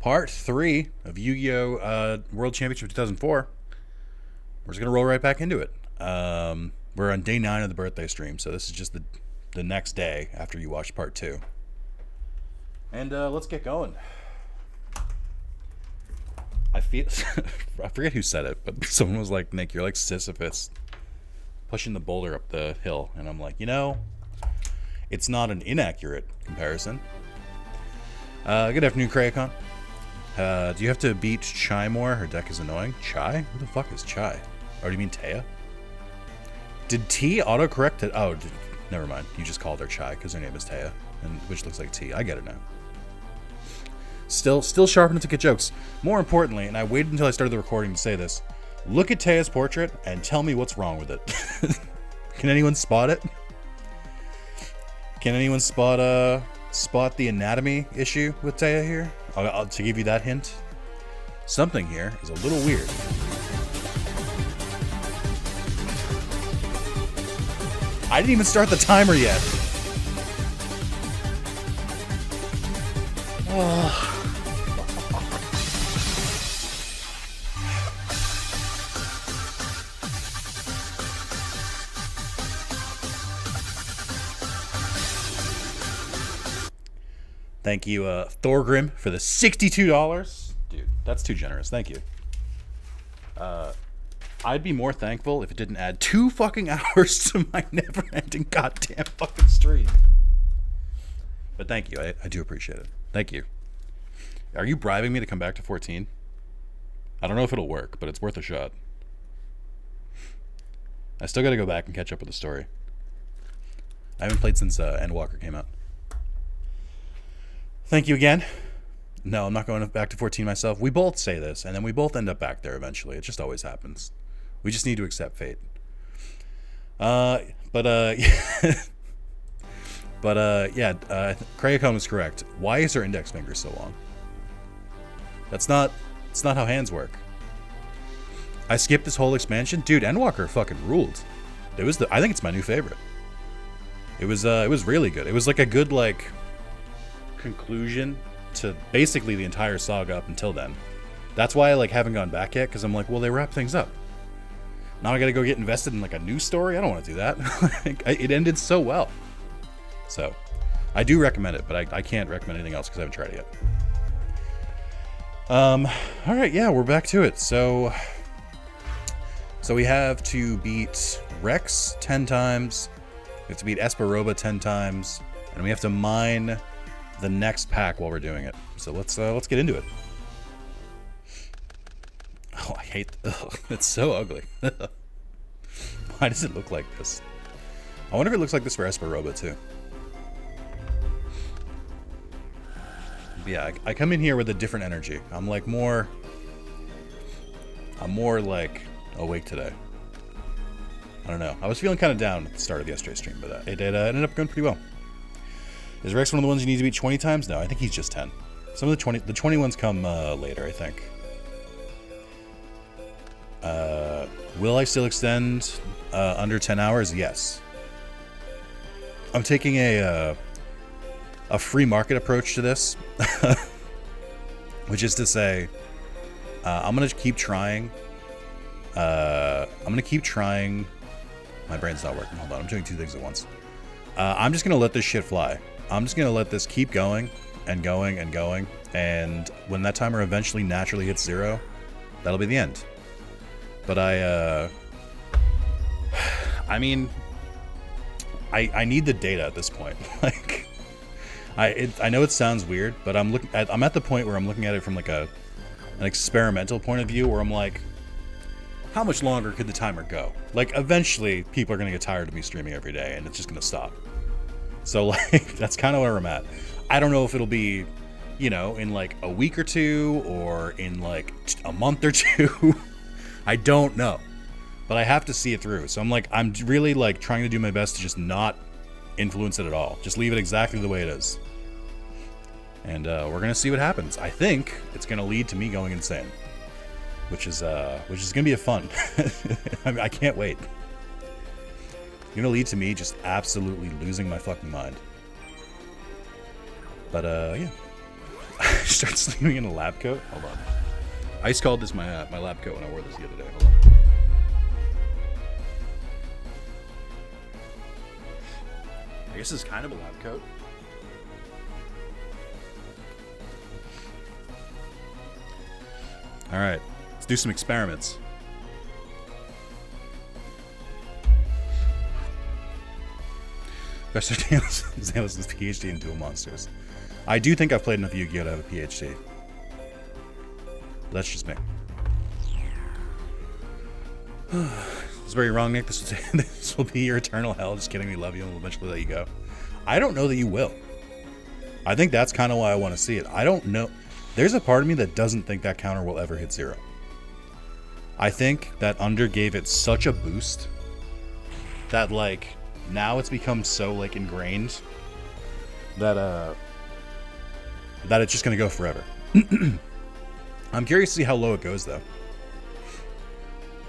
Part 3 of Yu-Gi-Oh! World Championship 2004. We're just going to roll right back into it. We're on day 9 of the birthday stream, so this is just the next day after you watch part 2. And let's get going. I feel... I forget who said it, but someone was like, Nick, you're like Sisyphus pushing the boulder up the hill. And I'm like, you know, it's not an inaccurate comparison. Good afternoon, Krayakon. Do you have to beat Chai more? Her deck is annoying. Chai? Who the fuck is Chai? Or do you mean Taya? Did T autocorrect it? Oh, never mind. You just called her Chai because her name is Taya, and which looks like T. I get it now. Still sharp enough to get jokes. More importantly, and I waited until I started the recording to say this, look at Taya's portrait and tell me what's wrong with it. Can anyone spot it? Can anyone spot the anatomy issue with Taya here? To give you that hint, something here is a little weird. I didn't even start the timer yet. Oh. Thank you, Thorgrim, for the $62. Dude, that's too generous. Thank you. I'd be more thankful if it didn't add 2 fucking hours to my never-ending goddamn fucking stream. But thank you. I do appreciate it. Thank you. Are you bribing me to come back to 14? I don't know if it'll work, but it's worth a shot. I still gotta go back and catch up with the story. I haven't played since Endwalker came out. Thank you again. No, I'm not going back to 14 myself. We both say this, and then we both end up back there eventually. It just always happens. We just need to accept fate. Yeah, Krayakon was correct. Why is her index finger so long? That's not how hands work. I skipped this whole expansion. Dude, Endwalker fucking ruled. I think it's my new favorite. It was really good. It was like a good, like, conclusion to basically the entire saga up until then. That's why I like haven't gone back yet, because I'm like, well, they wrap things up. Now I gotta go get invested in like a new story. I don't want to do that. It ended so well. So I do recommend it, but I can't recommend anything else because I haven't tried it yet. All right, yeah, we're back to it. So we have to beat Rex 10 times. We have to beat Esperoba 10 times, and we have to mine the next pack while we're doing it. So let's get into it. Oh, I hate. Ugh, it's so ugly. Why does it look like this? I wonder if it looks like this for Esperoba too. But yeah, I come in here with a different energy. I'm more like awake today. I don't know. I was feeling kind of down at the start of the yesterday stream, but it ended up going pretty well. Is Rex one of the ones you need to beat 20 times? No, I think he's just 10. Some of the 20 ones come later, I think. Will I still extend under 10 hours? Yes. I'm taking a free market approach to this, which is to say, I'm gonna keep trying. I'm gonna keep trying. My brain's not working. Hold on, I'm doing 2 things at once. I'm just gonna let this shit fly. I'm just gonna let this keep going and going and going, and when that timer eventually naturally hits 0, that'll be the end. But I mean, I need the data at this point. Like, I know it sounds weird, but I'm at the point where I'm looking at it from like an experimental point of view, where I'm like, how much longer could the timer go? Like, eventually people are gonna get tired of me streaming every day, and it's just gonna stop. So, like, that's kind of where I'm at. I don't know if it'll be, you know, in like a week or 2 or in like a month or 2. I don't know. But I have to see it through. So I'm really like trying to do my best to just not influence it at all. Just leave it exactly the way it is. And we're going to see what happens. I think it's going to lead to me going insane. Which is going to be a fun. I can't wait. It's going to lead to me just absolutely losing my fucking mind. But, yeah. start sleeping in a lab coat? Hold on. Ice called this my my lab coat when I wore this the other day. Hold on. I guess this is kind of a lab coat. All right, let's do some experiments. Professor Zalis's PhD in Duel Monsters. I do think I've played enough Yu-Gi-Oh! To have a PhD. That's just me. It's very wrong, Nick. This will be your eternal hell. Just kidding. We love you and we'll eventually let you go. I don't know that you will. I think that's kind of why I want to see it. I don't know. There's a part of me that doesn't think that counter will ever hit 0. I think that Under gave it such a boost that, like, now it's become so, like, ingrained that that it's just gonna go forever. I'm curious to see how low it goes, though.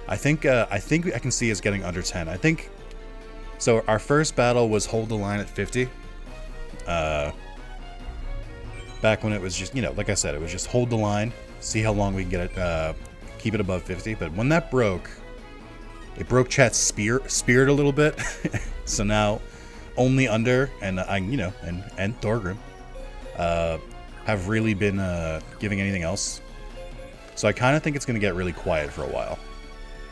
I think I can see us getting under 10. I think so. Our first battle was hold the line at 50. Back when it was just, you know, like I said, it was just hold the line, see how long we can get it, keep it above 50. But when that broke, it broke chat's spirit a little bit. So now only Under and you know, and Thorgrim have really been giving anything else. So I kind of think it's going to get really quiet for a while.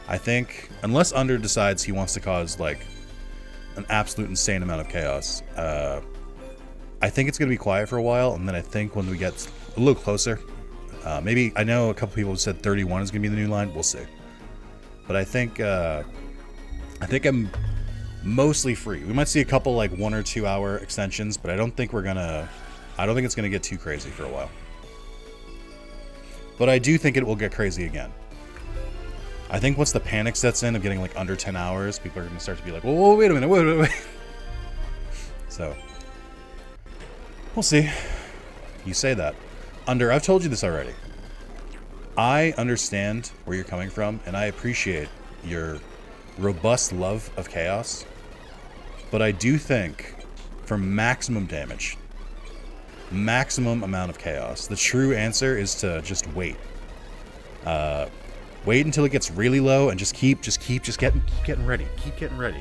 I think, unless Under decides he wants to cause, like, an absolute insane amount of chaos, I think it's going to be quiet for a while, and then I think when we get a little closer, maybe, I know a couple people have said 31 is going to be the new line, we'll see. But I think I'm mostly free. We might see a couple, like, 1 or 2 hour extensions, but I don't think it's going to get too crazy for a while. But I do think it will get crazy again. I think once the panic sets in of getting, like, under 10 hours, people are going to start to be like, whoa, wait a minute, wait. So, we'll see. You say that. Under, I've told you this already. I understand where you're coming from, and I appreciate your robust love of chaos. But I do think, for maximum damage, maximum amount of chaos, the true answer is to just wait. Wait until it gets really low and just keep getting ready. Keep getting ready.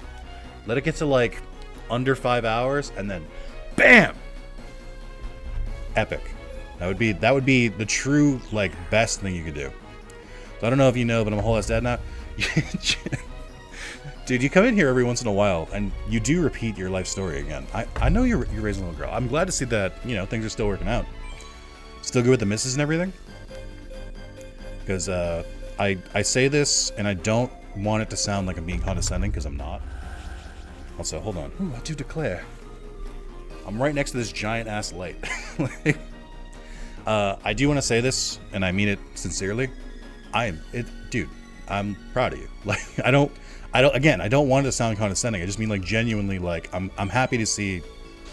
Let it get to, like, under 5 hours, and then BAM! Epic. That would be the true, like, best thing you could do. So I don't know if you know, but I'm a whole ass dad now. Dude, you come in here every once in a while, and you do repeat your life story again. I know you're raising a little girl. I'm glad to see that, you know, things are still working out. Still good with the misses and everything? Because, I say this, and I don't want it to sound like I'm being condescending, because I'm not. Also, hold on. Ooh, I do declare. I'm right next to this giant-ass light. Like, I do want to say this, and I mean it sincerely. Dude, I'm proud of you. Like, I don't want it to sound condescending. I just mean, like, genuinely, like, I'm happy to see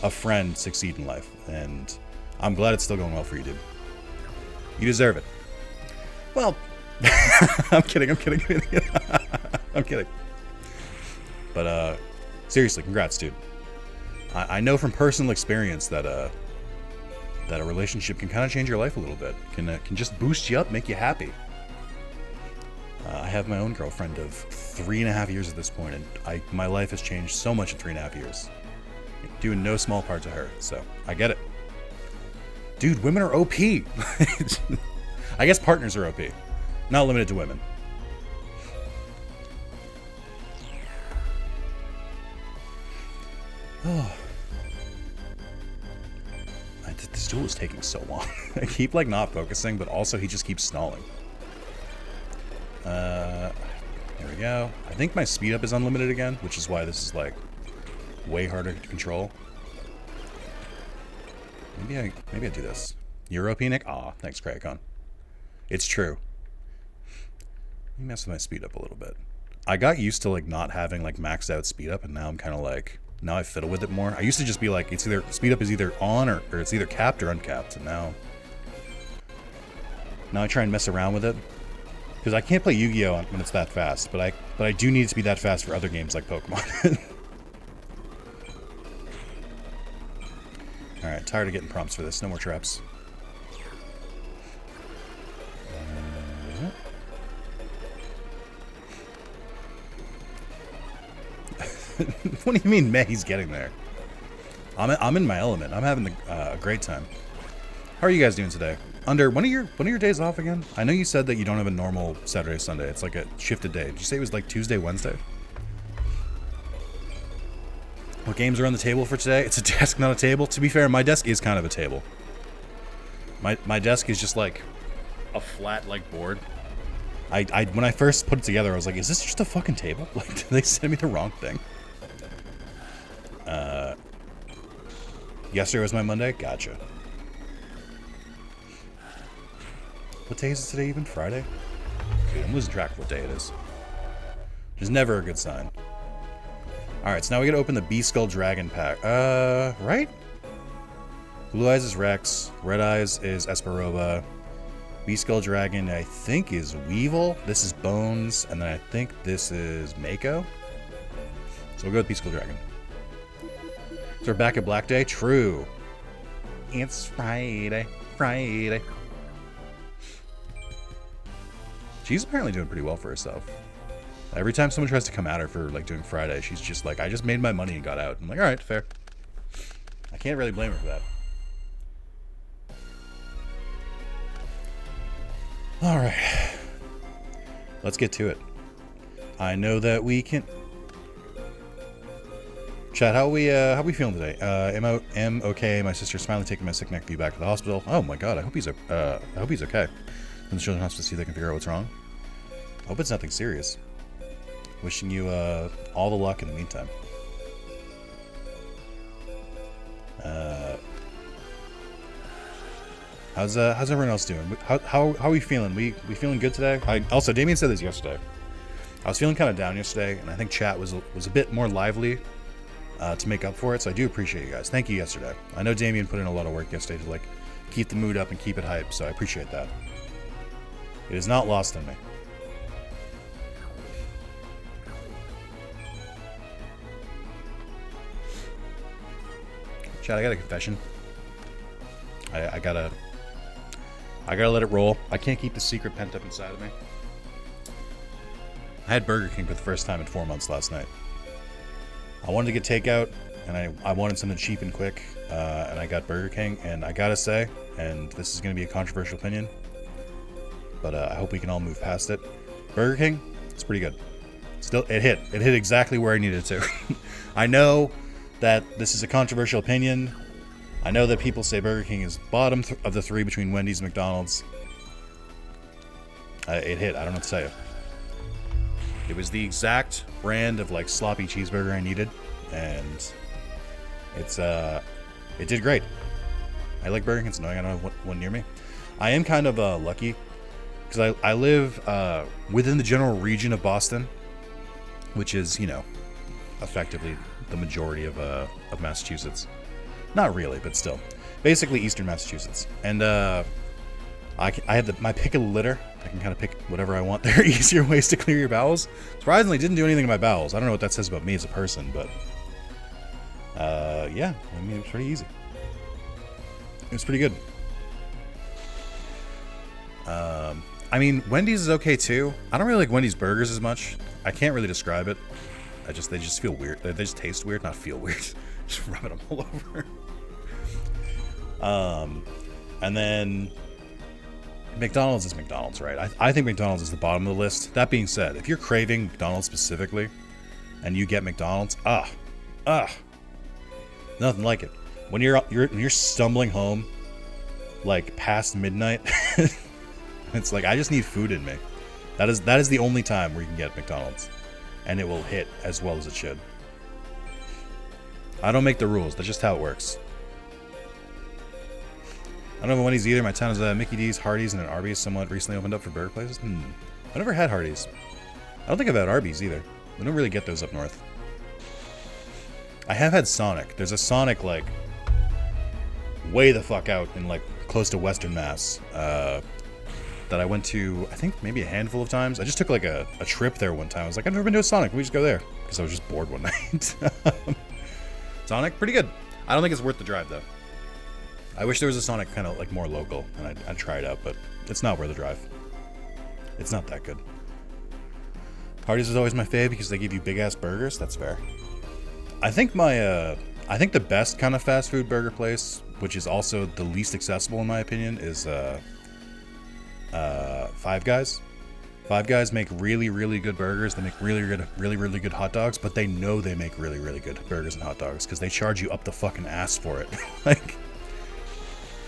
a friend succeed in life, and I'm glad it's still going well for you, dude. You deserve it. Well, I'm kidding. I'm kidding. But, seriously, congrats, dude. I know from personal experience that a relationship can kind of change your life a little bit. Can just boost you up, make you happy. I have my own girlfriend of 3.5 years at this point, and my life has changed so much in 3.5 years. Due in no small part to her, so I get it. Dude, women are OP. I guess partners are OP. Not limited to women. Oh. This duel is taking so long. I keep, like, not focusing, but also he just keeps stalling. There we go. I think my speed up is unlimited again, which is why this is, like, way harder to control. Maybe I do this. Europeanic? Aw, thanks, Kraycon. It's true. Let me mess with my speed up a little bit. I got used to, like, not having, like, maxed out speed up, and now I'm kind of like, now I fiddle with it more. I used to just be like, it's either, speed up is either on or it's either capped or uncapped, and now I try and mess around with it. Because I can't play Yu-Gi-Oh! When it's that fast, but I do need it to be that fast for other games like Pokemon. Alright, tired of getting prompts for this. No more traps. What do you mean May's getting there? I'm in my element. I'm having a great time. How are you guys doing today? Under when are your days off again? I know you said that you don't have a normal Saturday, Sunday. It's like a shifted day. Did you say it was like Tuesday, Wednesday? What games are on the table for today? It's a desk, not a table. To be fair, my desk is kind of a table. My desk is just like a flat like board. I when I first put it together, I was like, is this just a fucking table? Like, did they send me the wrong thing? Yesterday was my Monday? Gotcha. What day is it today even? Friday? Dude, I'm losing track of what day it is. Which is never a good sign. Alright, so now we gotta open the Beast Skull Dragon pack. Right? Blue Eyes is Rex. Red Eyes is Esperoba. Beast Skull Dragon, I think, is Weevil. This is Bones. And then I think this is Mako. So we'll go with Beast Skull Dragon. So we're back at Black Day? True. It's Friday. Friday. She's apparently doing pretty well for herself. Every time someone tries to come at her for like doing Friday, she's just like, I just made my money and got out. I'm like, alright, fair. I can't really blame her for that. Alright. Let's get to it. I know that we can... Chat, how we feeling today? Am okay. My sister's finally taking my sick nephew back to the hospital. Oh my god, I hope he's okay. From the children's hospital to see if they can figure out what's wrong. I hope it's nothing serious. Wishing you all the luck in the meantime. How's everyone else doing? How are we feeling? We feeling good today? Also, Damien said this yesterday. I was feeling kind of down yesterday, and I think chat was a bit more lively to make up for it. So I do appreciate you guys. Thank you yesterday. I know Damien put in a lot of work yesterday to like keep the mood up and keep it hype. So I appreciate that. It is not lost on me. Chat, I got a confession. I gotta let it roll. I can't keep the secret pent up inside of me. I had Burger King for the first time in 4 months last night. I wanted to get takeout, and I wanted something cheap and quick, and I got Burger King, and I gotta say, and this is gonna be a controversial opinion, but I hope we can all move past it. Burger King, it's pretty good. Still, it hit exactly where I needed it to. I know that this is a controversial opinion. I know that people say Burger King is bottom of the three between Wendy's and McDonald's. It hit. I don't know what to tell you. It was the exact brand of like sloppy cheeseburger I needed, and it did great. I like Burger King. It's annoying I don't have one near me. I am kind of lucky because I live within the general region of Boston, which is, you know, effectively the majority of Massachusetts. Not really, but still. Basically eastern Massachusetts. And I had my pick of the litter. I can kind of pick whatever I want. There are easier ways to clear your bowels. Surprisingly, didn't do anything to my bowels. I don't know what that says about me as a person, but yeah, I mean, it was pretty easy. It was pretty good. I mean, Wendy's is okay too. I don't really like Wendy's burgers as much. I can't really describe it. They just feel weird. They just taste weird, not feel weird. Just rubbing them all over. And then McDonald's is McDonald's, right? I think McDonald's is the bottom of the list. That being said, if you're craving McDonald's specifically, and you get McDonald's, nothing like it. When you're stumbling home, like past midnight, it's like I just need food in me. That is the only time where you can get McDonald's, and it will hit as well as it should. I don't make the rules. That's just how it works. I don't know Wendy's either. My town is Mickey D's, Hardee's, and an Arby's somewhat recently opened up for burger places. I never had Hardee's. I don't think I've had Arby's either. We don't really get those up north. I have had Sonic. There's a Sonic, like, way the fuck out in, like, close to Western Mass, that I went to, I think, maybe a handful of times. I just took, like, a trip there one time. I was like, I've never been to a Sonic. Can we just go there? Because I was just bored one night. Sonic, pretty good. I don't think it's worth the drive, though. I wish there was a Sonic kind of, like, more local, and I'd try it out, but it's not worth the drive. It's not that good. Hardee's is always my fave because they give you big-ass burgers. That's fair. I think I think the best kind of fast food burger place, which is also the least accessible in my opinion, is Five Guys. Five Guys make really, really good burgers. They make really good hot dogs, but they know they make really, really good burgers and hot dogs because they charge you up the fucking ass for it. Like,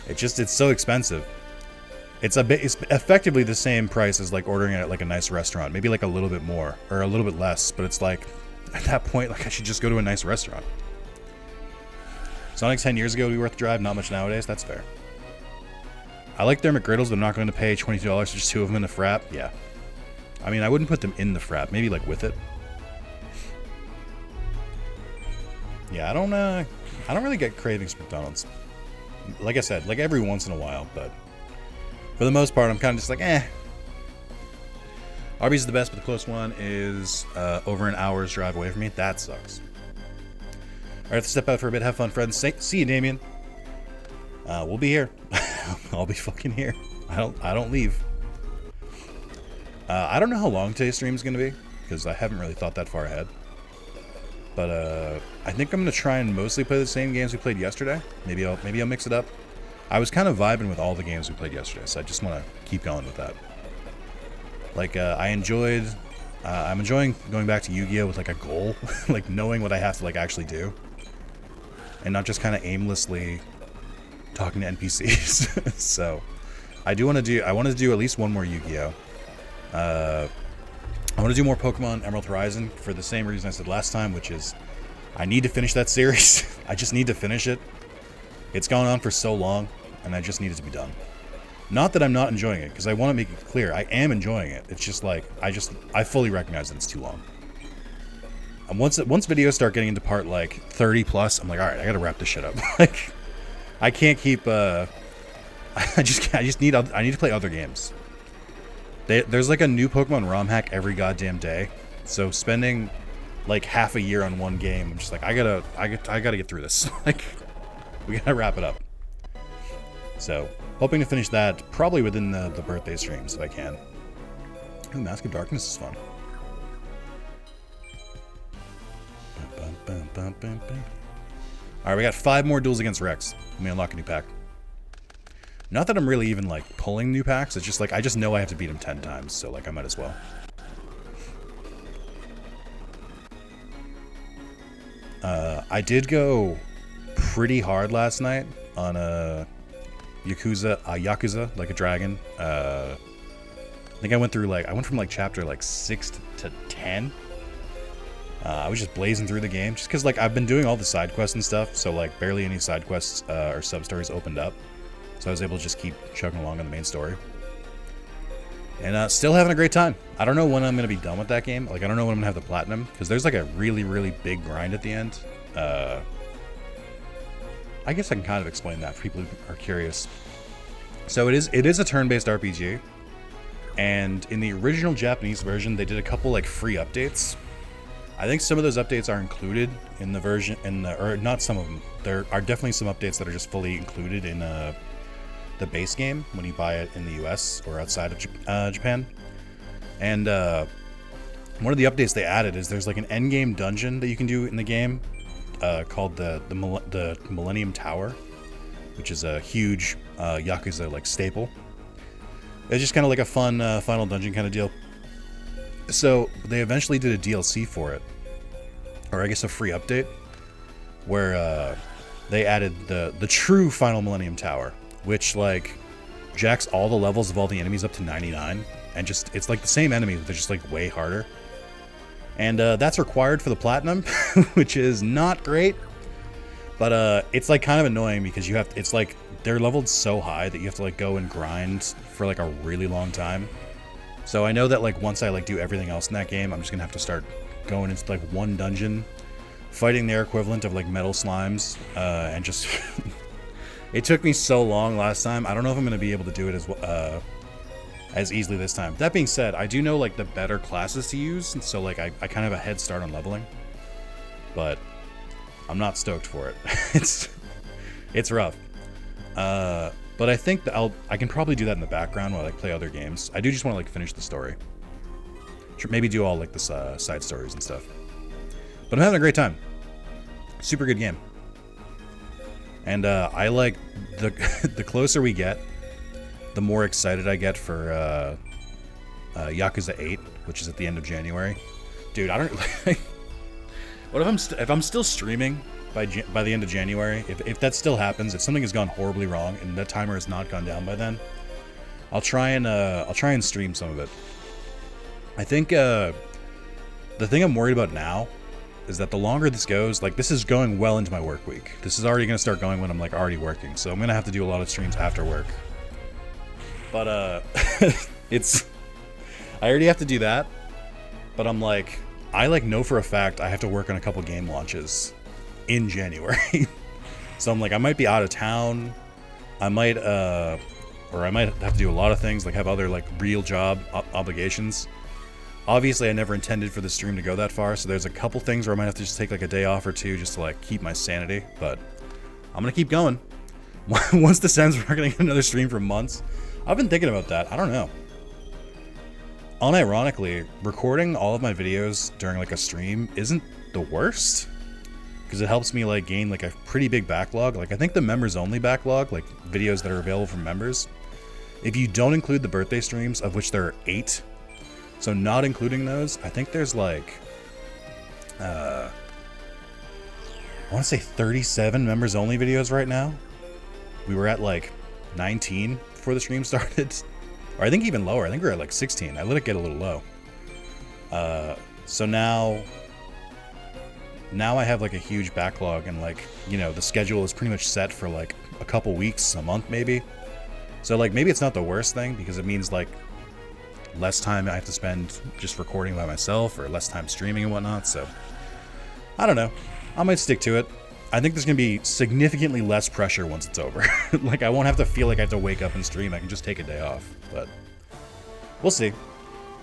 it's so expensive. It's effectively the same price as like ordering it at like a nice restaurant, maybe like a little bit more or a little bit less, but it's like at that point, like I should just go to a nice restaurant. Sonic 10 years ago would be worth the drive, not much nowadays. That's fair. I like their McGriddles, but I'm not going to pay $22 for just 2 of them in the frap. Yeah. I mean, I wouldn't put them in the frap. Maybe, like, with it. Yeah, I don't really get cravings for McDonald's. Like I said, like, every once in a while, but for the most part, I'm kind of just like, eh. Arby's is the best, but the close one is over an hour's drive away from me. That sucks. All right, let's step out for a bit. Have fun, friends. See you, Damien. We'll be here. I'll be fucking here. I don't leave. I don't know how long today's stream is going to be, because I haven't really thought that far ahead. But I think I'm going to try and mostly play the same games we played yesterday. Maybe I'll mix it up. I was kind of vibing with all the games we played yesterday, so I just want to keep going with that. Like, I'm enjoying going back to Yu-Gi-Oh! With, like, a goal. Like, knowing what I have to, like, actually do. And not just kind of aimlessly talking to NPCs. So, I want to do at least one more Yu-Gi-Oh! I want to do more Pokemon Emerald Horizon for the same reason I said last time, which is I need to finish that series. I just need to finish it. It's gone on for so long, and I just need it to be done. Not that I'm not enjoying it, because I want to make it clear. I am enjoying it. It's just like, I fully recognize that it's too long. And once videos start getting into part, like, 30 plus, I'm like, alright, I gotta wrap this shit up. Like, I can't keep, I need to play other games. There's like a new Pokemon ROM hack every goddamn day. So spending like half a year on one game, I'm just like, I gotta get through this. Like, we gotta wrap it up. So, hoping to finish that probably within the birthday streams if I can. Ooh, Mask of Darkness is fun. Alright, we got 5 more duels against Rex. Let me unlock a new pack. Not that I'm really even, like, pulling new packs. It's just, like, I just know I have to beat him 10 times. So, like, I might as well. I did go pretty hard last night on a Yakuza, like a dragon. I think I went from, like, chapter, like, 6 to 10. I was just blazing through the game. Just because, like, I've been doing all the side quests and stuff. So, like, barely any side quests or sub-stories opened up. So I was able to just keep chugging along on the main story. And still having a great time. I don't know when I'm going to be done with that game. Like, I don't know when I'm going to have the platinum. Because there's, like, a really, really big grind at the end. I guess I can kind of explain that for people who are curious. So it is a turn-based RPG. And in the original Japanese version, they did a couple, like, free updates. I think some of those updates are included in the version, or not some of them. There are definitely some updates that are just fully included in the base game when you buy it in the US or outside of Japan. And one of the updates they added is there's like an endgame dungeon that you can do in the game called the Millennium Tower, which is a huge Yakuza like staple. It's just kind of like a fun final dungeon kind of deal. So they eventually did a DLC for it, or I guess a free update, where they added the true final Millennium Tower, which like jacks all the levels of all the enemies up to 99, and just it's like the same enemies, but they're just like way harder. And that's required for the platinum, which is not great. But it's like kind of annoying because you have to, it's like they're leveled so high that you have to like go and grind for like a really long time. So I know that like once I like do everything else in that game, I'm just gonna have to start going into like one dungeon, fighting their equivalent of like metal slimes, and just it took me so long last time. I don't know if I'm gonna be able to do it as easily this time. That being said, I do know like the better classes to use, and so like I kind of have a head start on leveling, but I'm not stoked for it. It's rough. But I think that I can probably do that in the background while I play other games. I do just want to like finish the story. Maybe do all like the side stories and stuff. But I'm having a great time. Super good game. And I like the the closer we get, the more excited I get for Yakuza 8, which is at the end of January. Dude, I don't. What if I'm still streaming by the end of January? If that still happens, if something has gone horribly wrong and that timer has not gone down by then, I'll try and stream some of it. I think the thing I'm worried about now is that the longer this goes, like, this is going well into my work week. This is already going to start going when I'm, like, already working. So I'm going to have to do a lot of streams after work. But, I already have to do that. But I'm like, I, like, know for a fact I have to work on a couple game launches in January. So I'm like, I might be out of town. I might have to do a lot of things, like have other, like, real job obligations. Obviously, I never intended for the stream to go that far, so there's a couple things where I might have to just take, like, a day off or two just to, like, keep my sanity, but I'm gonna keep going. Once this ends, we're not gonna get another stream for months. I've been thinking about that. I don't know. Unironically, recording all of my videos during, like, a stream isn't the worst, because it helps me, like, gain, like, a pretty big backlog. Like, I think the members-only backlog, like, videos that are available from members, if you don't include the birthday streams, of which there are 8, so not including those, I think there's like, I want to say 37 members-only videos right now. We were at like 19 before the stream started. Or I think even lower. I think we were at like 16. I let it get a little low. So now I have like a huge backlog, and like, you know, the schedule is pretty much set for like a couple weeks, a month maybe. So like maybe it's not the worst thing, because it means like less time I have to spend just recording by myself, or less time streaming and whatnot. So I don't know. I might stick to it. I think there's going to be significantly less pressure once it's over. Like, I won't have to feel like I have to wake up and stream. I can just take a day off. But we'll see.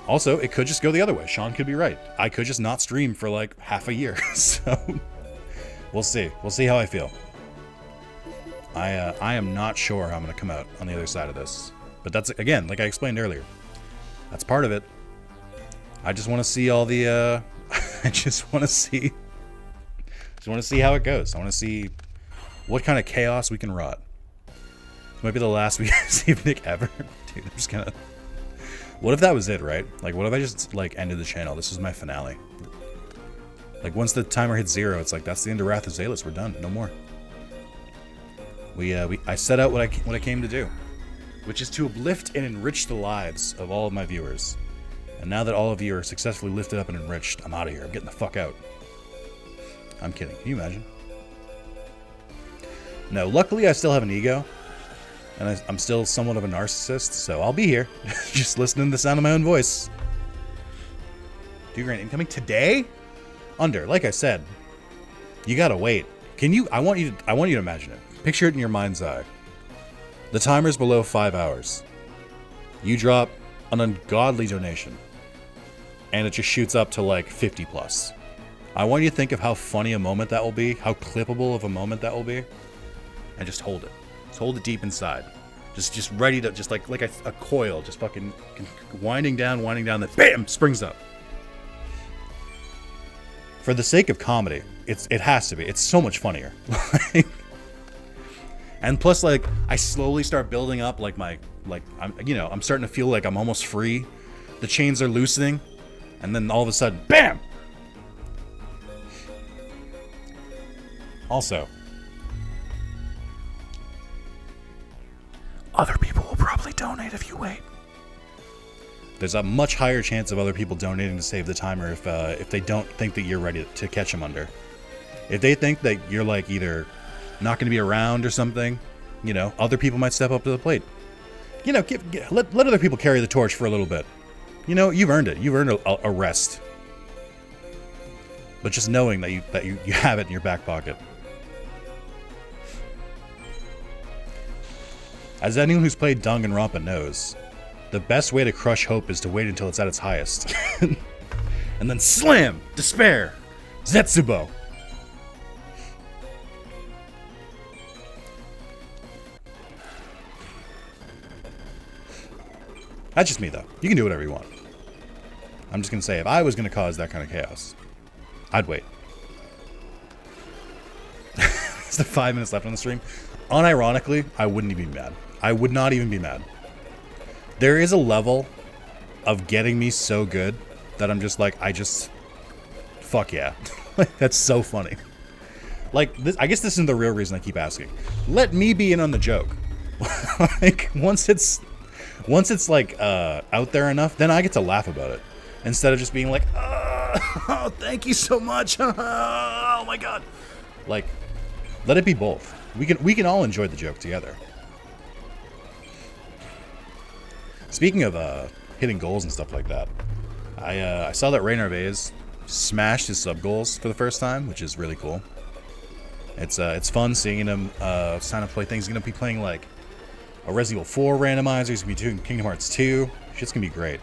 Also, it could just go the other way. Sean could be right. I could just not stream for like half a year. So we'll see. We'll see how I feel. I am not sure how I'm going to come out on the other side of this. But that's, again, like I explained earlier, that's part of it. I just want to see all the, I just want to see how it goes. I want to see what kind of chaos we can wrought. This might be the last we see of Nick ever. Dude, I'm just gonna... What if that was it, right? Like, what if I just, like, ended the channel? This is my finale. Like, once the timer hits 0, it's like, that's the end of Wrath of Zalis. We're done. No more. I set out what I came to do, which is to uplift and enrich the lives of all of my viewers. And now that all of you are successfully lifted up and enriched, I'm out of here. I'm getting the fuck out. I'm kidding. Can you imagine? No, luckily I still have an ego. And I'm still somewhat of a narcissist, so I'll be here. Just listening to the sound of my own voice. 2 grand incoming today? Under, like I said. You gotta wait. Can you... I want you to imagine it. Picture it in your mind's eye. The timer's below 5 hours. You drop an ungodly donation. And it just shoots up to like 50 plus. I want you to think of how funny a moment that will be, how clippable of a moment that will be, and just hold it. Just hold it deep inside. Just ready to, just like a coil, just fucking winding down, then BAM! Springs up. For the sake of comedy, it has to be. It's so much funnier. And plus, like, I slowly start building up, like, I'm starting to feel like I'm almost free. The chains are loosening, and then all of a sudden, BAM! Also, other people will probably donate if you wait. There's a much higher chance of other people donating to save the timer if they don't think that you're ready to catch them under. If they think that you're like either not going to be around or something, you know, other people might step up to the plate. You know, let other people carry the torch for a little bit. You know, you've earned it. You've earned a rest. But just knowing that you have it in your back pocket. As anyone who's played Danganronpa knows, the best way to crush hope is to wait until it's at its highest. And then slam! Despair! Zetsubo! That's just me, though. You can do whatever you want. I'm just gonna say, if I was gonna cause that kind of chaos, I'd wait. It's the 5 minutes left on the stream. Unironically, I wouldn't even be mad. I would not even be mad. There is a level of getting me so good that I'm just like, fuck yeah. Like, that's so funny. Like, this, I guess this isn't the real reason I keep asking. Let me be in on the joke. Like, once it's like out there enough, then I get to laugh about it instead of just being like, oh, thank you so much. Oh my god. Like, let it be both. We can all enjoy the joke together. Speaking of hitting goals and stuff like that, I saw that Ray Narvaez smashed his sub goals for the first time, which is really cool. It's fun seeing him sign up to play things. He's gonna be playing like a Resident Evil 4 randomizer. He's gonna be doing Kingdom Hearts 2. Shit's gonna be great.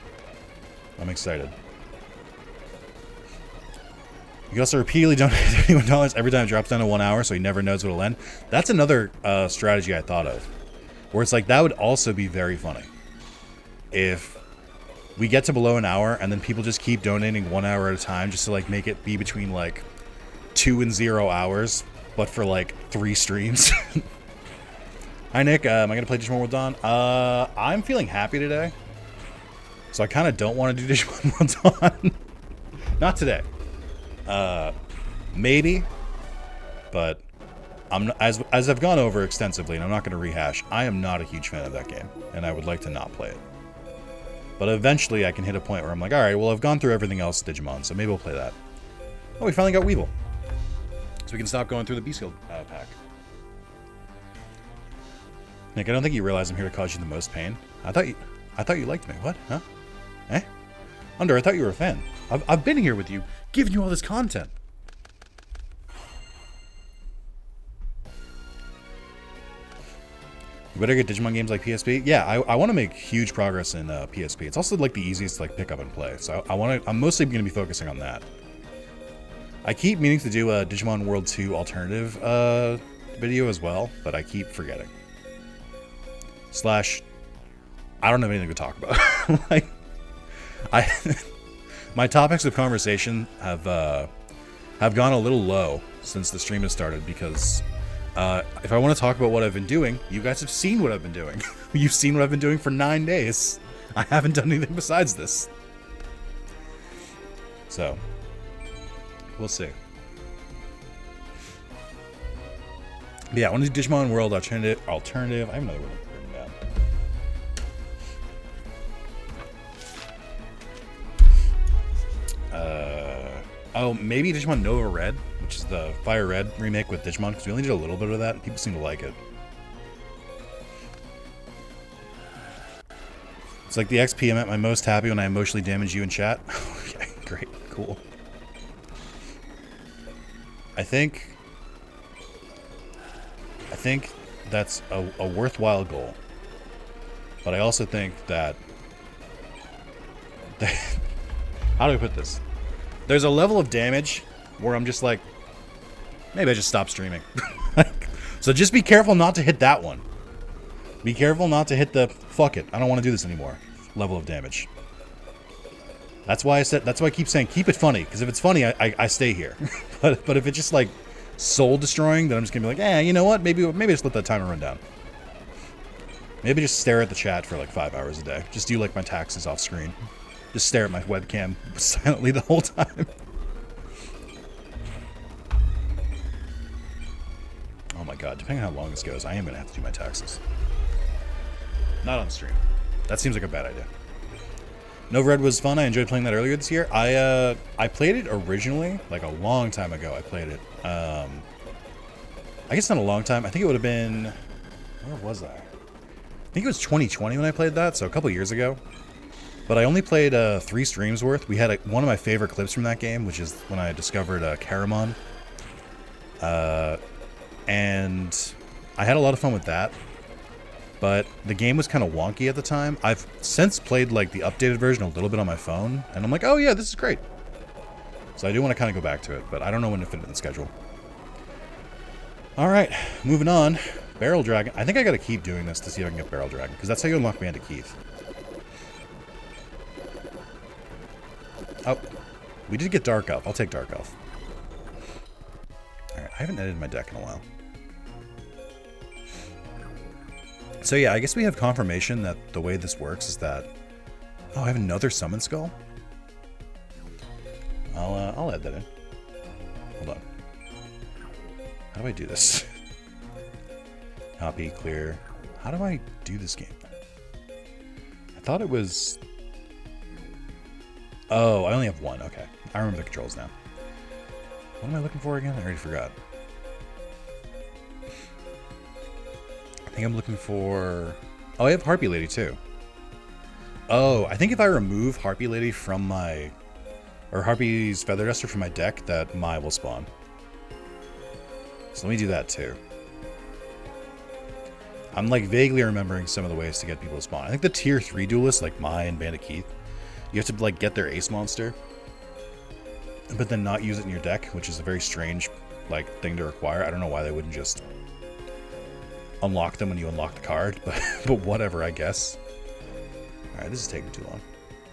I'm excited. You can also repeatedly donate $21 every time it drops down to 1 hour, so he never knows what'll end. That's another strategy I thought of, where it's like that would also be very funny if we get to below an hour and then people just keep donating 1 hour at a time, just to like make it be between like 2 and 0 hours, but for like 3 streams. Hi Nick, am I gonna play Digimon World Dawn? I'm feeling happy today, so I kind of don't want to do Digimon World Dawn. Not today. Maybe, but I'm not, as I've gone over extensively, and I'm not going to rehash. I am not a huge fan of that game, and I would like to not play it. But eventually, I can hit a point where I'm like, all right, well, I've gone through everything else Digimon, so maybe we'll play that. Oh, we finally got Weevil, so we can stop going through the Beast Guild pack. Nick, I don't think you realize I'm here to cause you the most pain. I thought you liked me. What? Huh? Eh? Under, I thought you were a fan. I've been here with you, giving you all this content. You better get Digimon games like PSP. Yeah, I want to make huge progress in PSP. It's also like the easiest to like pick up and play. So I'm mostly going to be focusing on that. I keep meaning to do a Digimon World 2 alternative video as well, but I keep forgetting. Slash, I don't have anything to talk about. Like, my topics of conversation have gone a little low since the stream has started because if I want to talk about what I've been doing, you guys have seen what I've been doing. You've seen what I've been doing for 9 days. I haven't done anything besides this. So, we'll see. But yeah, I want to do Digimon World Alternative. I have another one written down. Oh, maybe Digimon Nova Red, which is the Fire Red remake with Digimon, because we only did a little bit of that, and people seem to like it. It's like the XP I'm at my most happy when I emotionally damage you in chat. Okay, great, cool. I think that's a worthwhile goal. But I also think that how do I put this? There's a level of damage where I'm just like, maybe I just stop streaming. So just be careful not to hit that one. Be careful not to hit the fuck it, I don't want to do this anymore level of damage. That's why I keep saying keep it funny, because if it's funny, I stay here. but if it's just like soul destroying, then I'm just gonna be like, you know what? Maybe just let that timer run down. Maybe just stare at the chat for like 5 hours a day. Just do like my taxes off screen. Just stare at my webcam silently the whole time. Oh my god, depending on how long this goes, I am going to have to do my taxes. Not on stream. That seems like a bad idea. Nova Red was fun. I enjoyed playing that earlier this year. I played it originally, like a long time ago I played it. I guess not a long time. I think it would have been... Where was I? I think it was 2020 when I played that, so a couple years ago. But I only played 3 streams worth. We had one of my favorite clips from that game, which is when I discovered Caramon. And I had a lot of fun with that. But the game was kind of wonky at the time. I've since played like the updated version a little bit on my phone, and I'm like, oh yeah, this is great. So I do want to kind of go back to it, but I don't know when to fit it in the schedule. All right, moving on. Barrel Dragon. I think I got to keep doing this to see if I can get Barrel Dragon, because that's how you unlock Bandit Keith. Oh, we did get Dark Elf. I'll take Dark Elf. All right, I haven't edited my deck in a while. So yeah, I guess we have confirmation that the way this works is that... Oh, I have another summon skull? I'll add that in. Hold on. How do I do this? Copy, clear. How do I do this game? I thought it was... Oh, I only have one. Okay. I remember the controls now. What am I looking for again? I already forgot. I think I'm looking for... Oh, I have Harpy Lady too. Oh, I think if I remove Harpy Lady from my... Or Harpy's Feather Duster from my deck, that Mai will spawn. So let me do that too. I'm like vaguely remembering some of the ways to get people to spawn. I think the tier 3 duelists, like Mai and Bandit Keith, you have to like get their ace monster, but then not use it in your deck, which is a very strange like thing to require. I don't know why they wouldn't just unlock them when you unlock the card, but whatever, I guess. Alright, this is taking too long.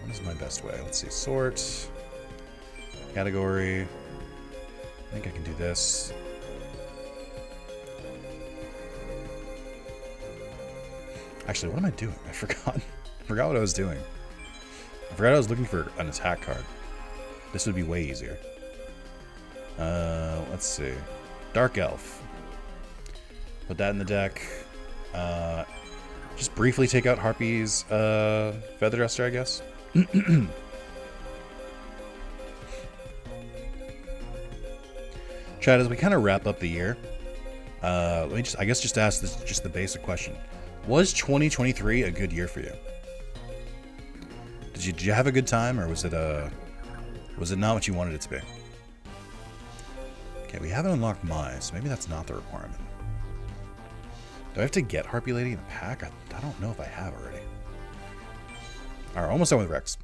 What is my best way? Let's see. Sort. Category. I think I can do this. Actually, what am I doing? I forgot. I forgot what I was doing. I forgot I was looking for an attack card. This would be way easier. Let's see. Dark Elf. Put that in the deck. Just briefly take out Harpy's Feather Duster, I guess. Chad, as we kind of wrap up the year, let me just, I guess, just ask this, just the basic question: was 2023 a good year for you? Did you have a good time, or was it not what you wanted it to be? Okay, we haven't unlocked Mai, so maybe that's not the requirement. Do I have to get Harpy Lady in the pack? I don't know if I have already. Alright, almost done with Rex.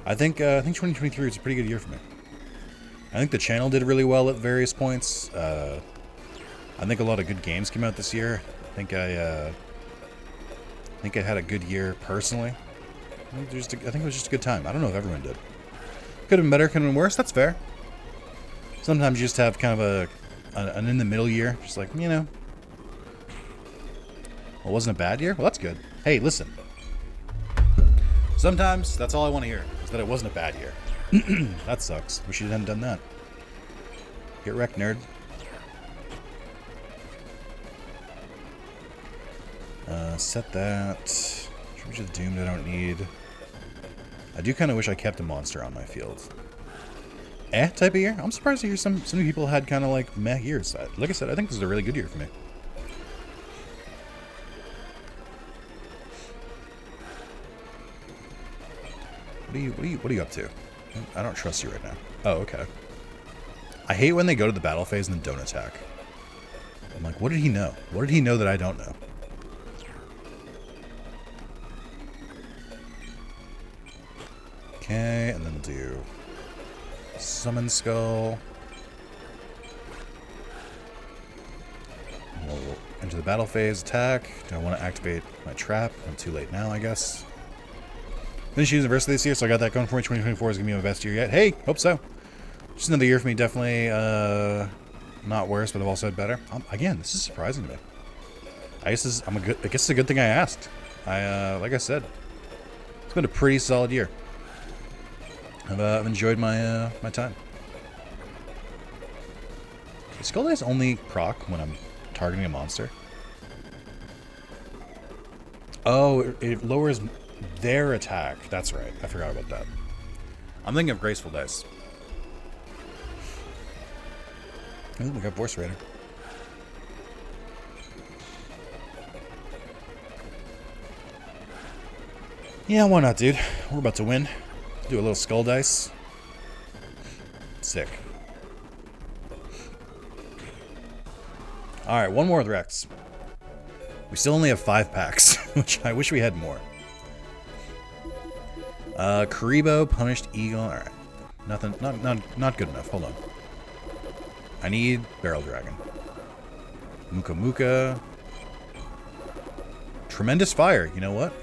I think 2023 was a pretty good year for me. I think the channel did really well at various points. I think a lot of good games came out this year. I think I had a good year personally. I think it was just a good time. I don't know if everyone did. Could have been better, could have been worse. That's fair. Sometimes you just have kind of an in the middle year, just like, you know. Well, it wasn't a bad year. Well, that's good. Hey, listen. Sometimes that's all I want to hear, is that it wasn't a bad year. That sucks. Wish you hadn't done that. Get wrecked, nerd. Set that. Tribute of the Doomed I don't need. I do kind of wish I kept a monster on my field. Type of year? I'm surprised to hear some people had kind of like meh years. Like I said, I think this is a really good year for me. What are you up to? I don't trust you right now. Oh, okay. I hate when they go to the battle phase and then don't attack. I'm like, what did he know? What did he know that I don't know? Okay, and then we'll do Summon Skull. We'll enter the battle phase, attack. Do I want to activate my trap? I'm too late now, I guess. Finished university this year, so I got that going for me. 2024 is going to be my best year yet. Hey, hope so. Just another year for me, definitely not worse, but I've also had better. Again, this is surprising to me. I guess it's a good thing I asked. Like I said, it's been a pretty solid year. I've enjoyed my my time. Does Skull Dice only proc when I'm targeting a monster? Oh, it lowers their attack. That's right. I forgot about that. I'm thinking of Graceful Dice. Oh, we got Voice Raider. Yeah, why not, dude? We're about to win. Do a little Skull Dice. Sick. Alright, one more with Rex. We still only have 5 packs, which I wish we had more. Karibo, Punished Eagle. Alright. Nothing, not good enough. Hold on. I need Barrel Dragon. Muka Muka. Tremendous Fire. You know what?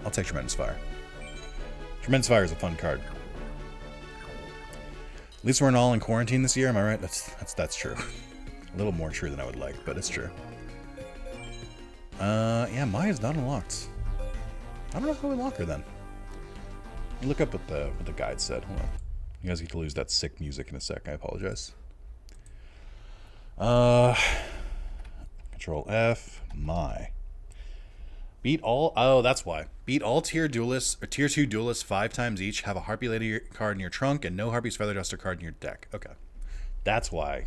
I'll take Tremendous Fire. Tremendous Fire is a fun card. At least we're all in quarantine this year, am I right? That's true. A little more true than I would like, but it's true. Yeah, Maya's not unlocked. I don't know how we unlock her then. Let me look up what the guide said. Hold on. You guys get to lose that sick music in a sec. I apologize. Control F. My. Beat all. Oh, that's why. Beat all tier duelists or tier 2 duelists 5 times each. Have a Harpy Lady card in your trunk and no Harpy's Feather Duster card in your deck. Okay, that's why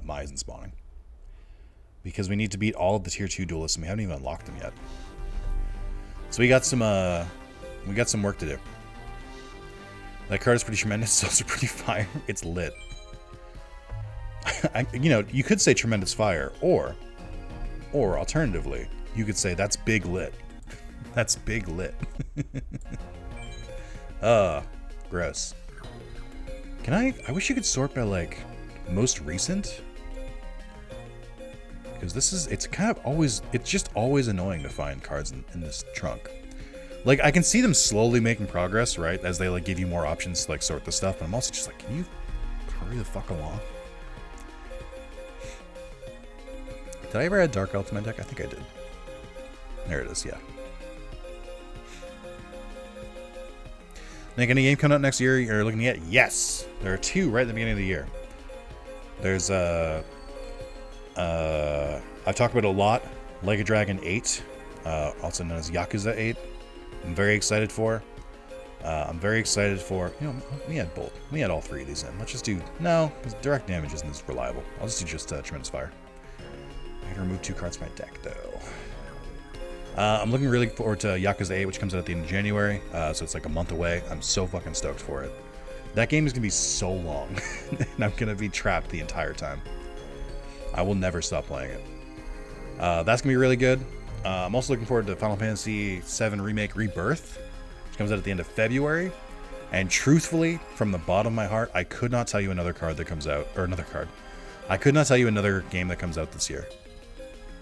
My isn't spawning. Because we need to beat all of the tier 2 duelists and we haven't even unlocked them yet. So we got some work to do. That card is pretty tremendous. It's also pretty fire. It's lit. You know, you could say tremendous fire, or alternatively, you could say that's big lit. That's big lit. Gross. Can I wish you could sort by, like, most recent? Because it's kind of always, it's just always annoying to find cards in this trunk. Like, I can see them slowly making progress, right? As they, like, give you more options to, like, sort the stuff. But I'm also just like, can you hurry the fuck along? Did I ever add Dark Elf to my deck? I think I did. There it is, yeah. Nick, any game coming out next year you're looking at? Yes! There are 2 right at the beginning of the year. There's, I've talked about it a lot. Like a Dragon 8, also known as Yakuza 8. I'm very excited for. I'm very excited for, you know, we had both. We had all 3 of these in. Let's just do, no, because direct damage isn't as reliable. I'll just do Tremendous Fire. I can remove 2 cards from my deck, though. I'm looking really forward to Yakuza 8, which comes out at the end of January. So it's like a month away. I'm so fucking stoked for it. That game is going to be so long. And I'm going to be trapped the entire time. I will never stop playing it. That's going to be really good. I'm also looking forward to Final Fantasy VII Remake Rebirth, which comes out at the end of February. And truthfully, from the bottom of my heart, I could not tell you another card that comes out, or another card. I could not tell you another game that comes out this year.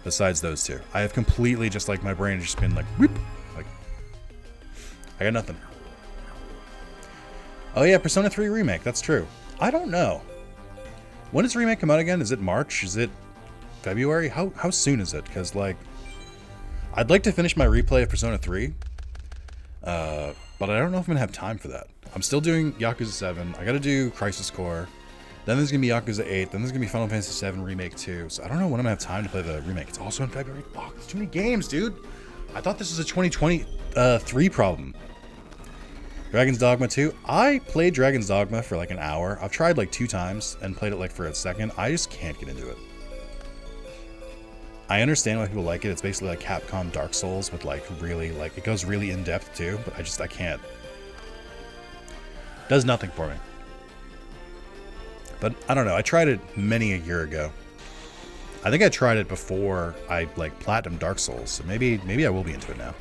Besides those 2. I have completely just, like, my brain has just been like, whoop. Like, I got nothing. Oh yeah, Persona 3 Remake, that's true. I don't know. When does Remake come out again? Is it March? Is it February? How soon is it? Because, like, I'd like to finish my replay of Persona 3, but I don't know if I'm going to have time for that. I'm still doing Yakuza 7. I got to do Crisis Core. Then there's going to be Yakuza 8. Then there's going to be Final Fantasy 7 Remake 2. So I don't know when I'm going to have time to play the remake. It's also in February. Fuck, there's too many games, dude. I thought this was a 2023 problem. Dragon's Dogma 2. I played Dragon's Dogma for like an hour. I've tried like 2 times and played it like for a second. I just can't get into it. I understand why people like it. It's basically like Capcom Dark Souls with like really, like, it goes really in depth too, but I can't. Does nothing for me. But I don't know. I tried it many a year ago. I think I tried it before I like platinum Dark Souls, so maybe I will be into it now.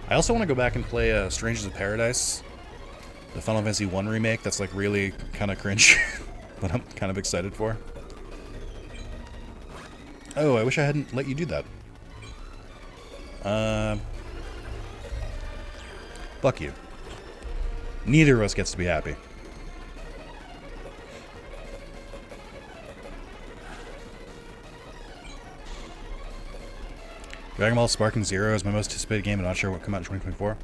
I also want to go back and play Strangers of Paradise, the Final Fantasy 1 remake. That's like really kind of cringe, but I'm kind of excited for. Oh, I wish I hadn't let you do that. Fuck you. Neither of us gets to be happy. Dragon Ball Sparking Zero is my most anticipated game. I'm not sure what will come out in 2024.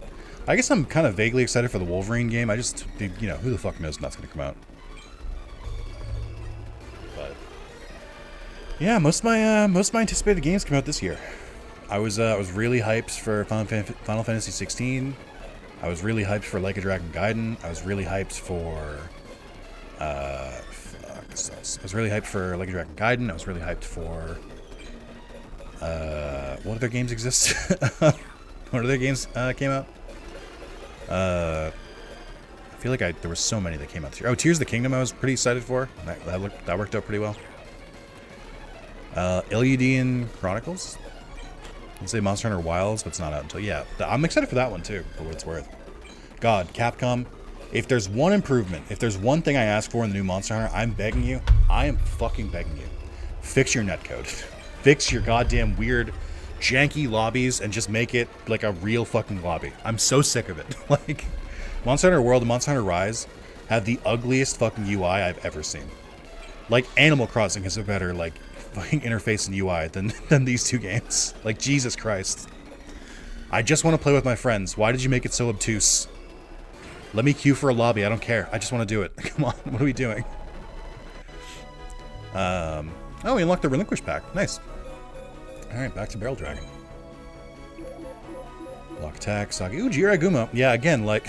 I guess I'm kind of vaguely excited for the Wolverine game. I just, you know, who the fuck knows when that's going to come out. But yeah, most of my anticipated games come out this year. I was really hyped for Final Fantasy 16. I was really hyped for Like a Dragon Gaiden. I was really hyped for I was really hyped for Like a Dragon Gaiden. I was really hyped for what other games exist? What other games came out? I feel like there were so many that came out this year. Oh, Tears of the Kingdom I was pretty excited for. That worked out pretty well. Illudian Chronicles. I'd say Monster Hunter Wilds, but it's not out until, yeah. I'm excited for that one too, for what it's worth. God, Capcom, if there's one improvement, if there's one thing I ask for in the new Monster Hunter, I'm begging you, I am fucking begging you, fix your netcode. Fix your goddamn weird, janky lobbies and just make it like a real fucking lobby. I'm so sick of it. Like, Monster Hunter World and Monster Hunter Rise have the ugliest fucking UI I've ever seen. Like, Animal Crossing has a better, like, fucking interface and UI than these two games. Like, Jesus Christ. I just want to play with my friends. Why did you make it so obtuse? Let me queue for a lobby. I don't care. I just want to do it. Come on. What are we doing? Oh, we unlocked the Relinquish pack. Nice. Alright, back to Barrel Dragon. Lock attack, Sagi. Ooh, Jiragumo. Yeah, again, like...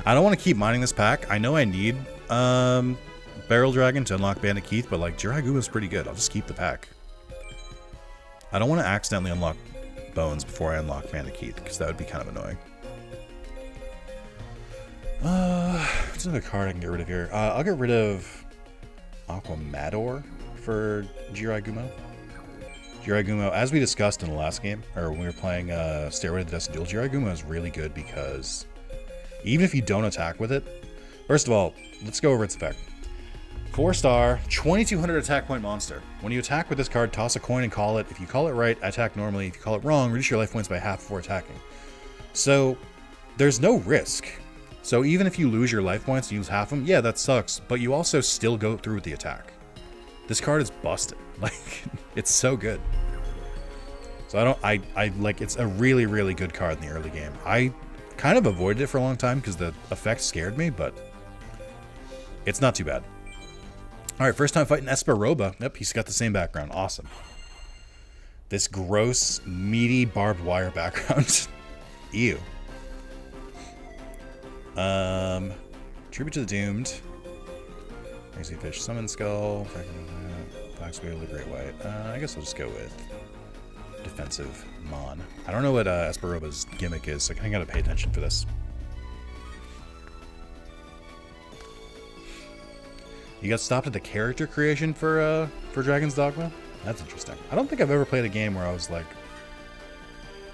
I don't want to keep mining this pack. I know I need Barrel Dragon to unlock Bandit Keith, but like Jiragumo's pretty good. I'll just keep the pack. I don't want to accidentally unlock Bones before I unlock Bandit Keith, because that would be kind of annoying. What's another card I can get rid of here? I'll get rid of Aquamador for Jiragumo. Jiragumo, as we discussed in the last game, or when we were playing Stairway to the Dusty Duel, Jiragumo is really good because even if you don't attack with it, first of all, let's go over its effect. 4-star, 2200 attack point monster. When you attack with this card, toss a coin and call it. If you call it right, attack normally. If you call it wrong, reduce your life points by half before attacking. So, there's no risk. So even if you lose your life points and you lose half of them, yeah, that sucks, but you also still go through with the attack. This card is busted. Like, it's so good. So I like, it's a really, really good card in the early game. I kind of avoided it for a long time because the effect scared me, but it's not too bad. All right, first time fighting Esperoba. Yep, he's got the same background. Awesome. This gross, meaty, barbed wire background. Ew. Tribute to the Doomed. Crazy Fish, Summon Skull, Fox Wheel, the Great White. I guess I'll just go with Defensive Mon. I don't know what Esperoba's gimmick is, so I kind of gotta pay attention for this. You got stopped at the character creation for Dragon's Dogma? That's interesting. I don't think I've ever played a game where I was like,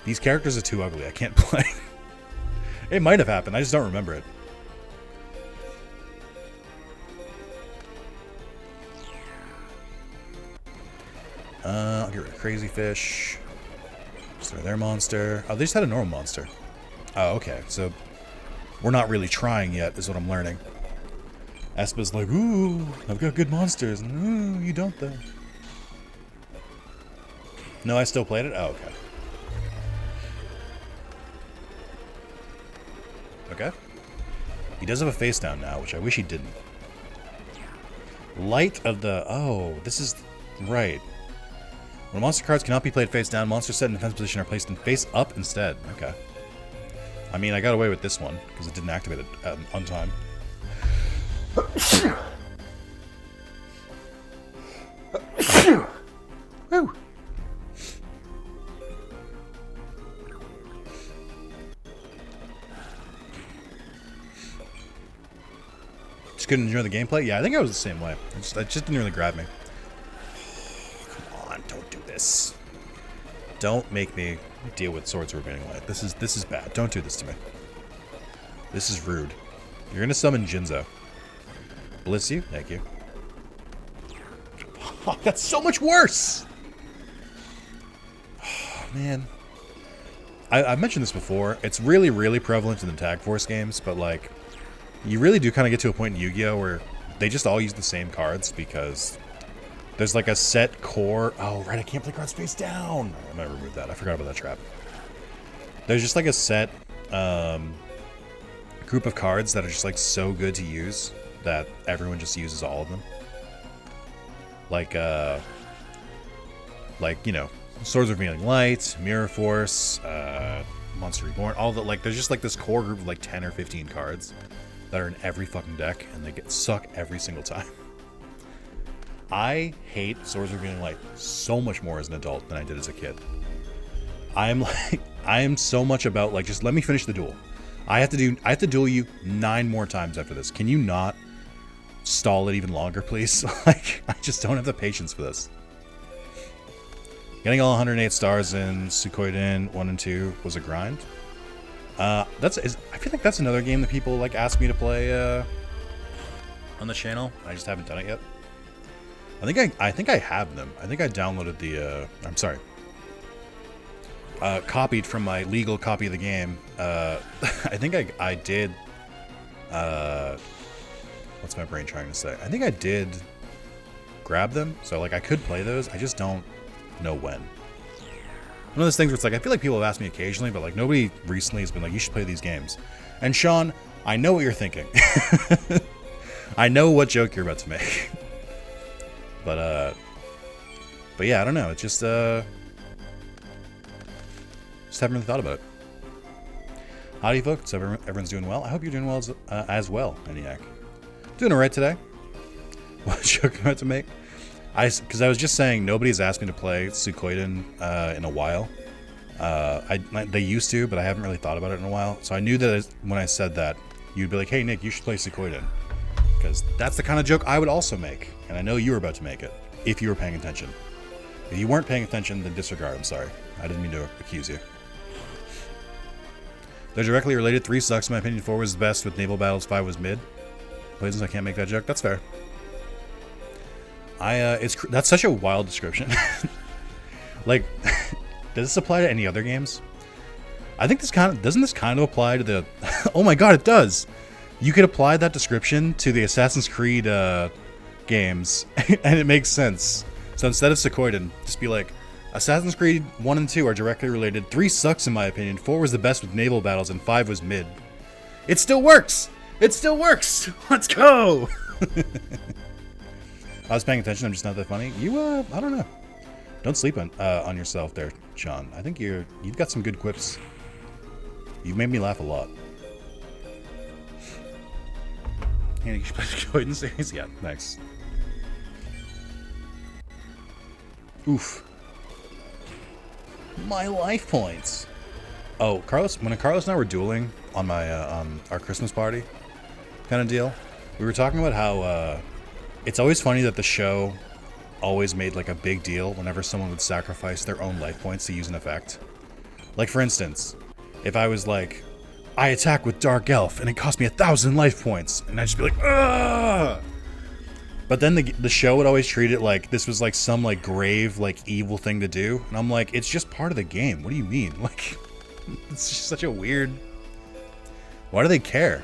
these characters are too ugly, I can't play. It might have happened, I just don't remember it. I'll get rid of Crazy Fish. Just throw their monster. Oh, they just had a normal monster. Oh, okay. So we're not really trying yet, is what I'm learning. Espa's like, ooh, I've got good monsters. And, ooh, you don't though. No, I still played it? Oh, okay. Okay. He does have a face down now, which I wish he didn't. Light of the... Oh, this is... Right. When monster cards cannot be played face down, monsters set in defense position are placed in face up instead. Okay. I mean, I got away with this one, because it didn't activate it on time. Woo! Just couldn't enjoy the gameplay? Yeah, I think I was the same way. It just didn't really grab me. Come on, don't do this. Don't make me deal with Swords of Remaining Light. This is bad. Don't do this to me. This is rude. You're gonna summon Jinzo. Bless you. Thank you. Oh, that's so much worse! Oh, man. I've mentioned this before. It's really, really prevalent in the Tag Force games, but like, you really do kind of get to a point in Yu-Gi-Oh! Where they just all use the same cards because there's like a set core... Oh, right, I can't play cards face down! I'm gonna remove that. I forgot about that trap. There's just like a set group of cards that are just like so good to use that everyone just uses all of them. Like, you know, Swords of Revealing Light, Mirror Force, Monster Reborn, all the, like, there's just like this core group of like 10 or 15 cards that are in every fucking deck, and they get suck every single time. I hate Swords of Revealing Light so much more as an adult than I did as a kid. I am so much about, like, just let me finish the duel. I have to duel you 9 more times after this. Can you not stall it even longer, please? Like, I just don't have the patience for this. Getting all 108 stars in Suikoden 1 and 2 was a grind. I feel like that's another game that people like ask me to play on the channel. I just haven't done it yet. I think I have them. I think I downloaded the I'm sorry. Copied from my legal copy of the game. I think I did What's my brain trying to say? I think I did grab them, so like I could play those. I just don't know when. One of those things where it's like I feel like people have asked me occasionally, but like nobody recently has been like, you should play these games. And Sean, I know what you're thinking. I know what joke you're about to make. But yeah, I don't know. It's just haven't really thought about it. How do you folks? Everyone's doing well. I hope you're doing well as well, ENIAC. Doing alright today. What joke I'm about to make? Because I was just saying nobody's asked me to play Suikoden in a while. They used to, but I haven't really thought about it in a while. So I knew that when I said that, you'd be like, hey Nick, you should play Suikoden. Because that's the kind of joke I would also make. And I know you were about to make it, if you were paying attention. If you weren't paying attention, then disregard. I'm sorry. I didn't mean to accuse you. They're directly related. 3 sucks in my opinion. 4 was the best with naval battles. 5 was mid. Places I can't make that joke. That's fair. That's such a wild description. Like, does this apply to any other games? I think doesn't this kind of apply to the oh my god, it does. You could apply that description to the Assassin's Creed games and it makes sense. So instead of Suikoden, just be like, Assassin's Creed 1 and 2 are directly related. 3 sucks in my opinion. 4 was the best with naval battles and 5 was mid. It still works. It still works. Let's go. I was paying attention. I'm just not that funny. You, I don't know. Don't sleep on yourself there, Sean. I think you've got some good quips. You've made me laugh a lot. And you should play the Suikoden series? Yeah, nice. Oof. My life points. Oh, when Carlos and I were dueling on my our Christmas party kind of deal, we were talking about how it's always funny that the show always made like a big deal whenever someone would sacrifice their own life points to use an effect. Like for instance, if I was like, I attack with Dark Elf and it cost me 1,000 life points, and I'd just be like, ugh! But then the show would always treat it like this was like some like grave like evil thing to do, and I'm like, it's just part of the game. What do you mean? Like, it's just such a weird. Why do they care?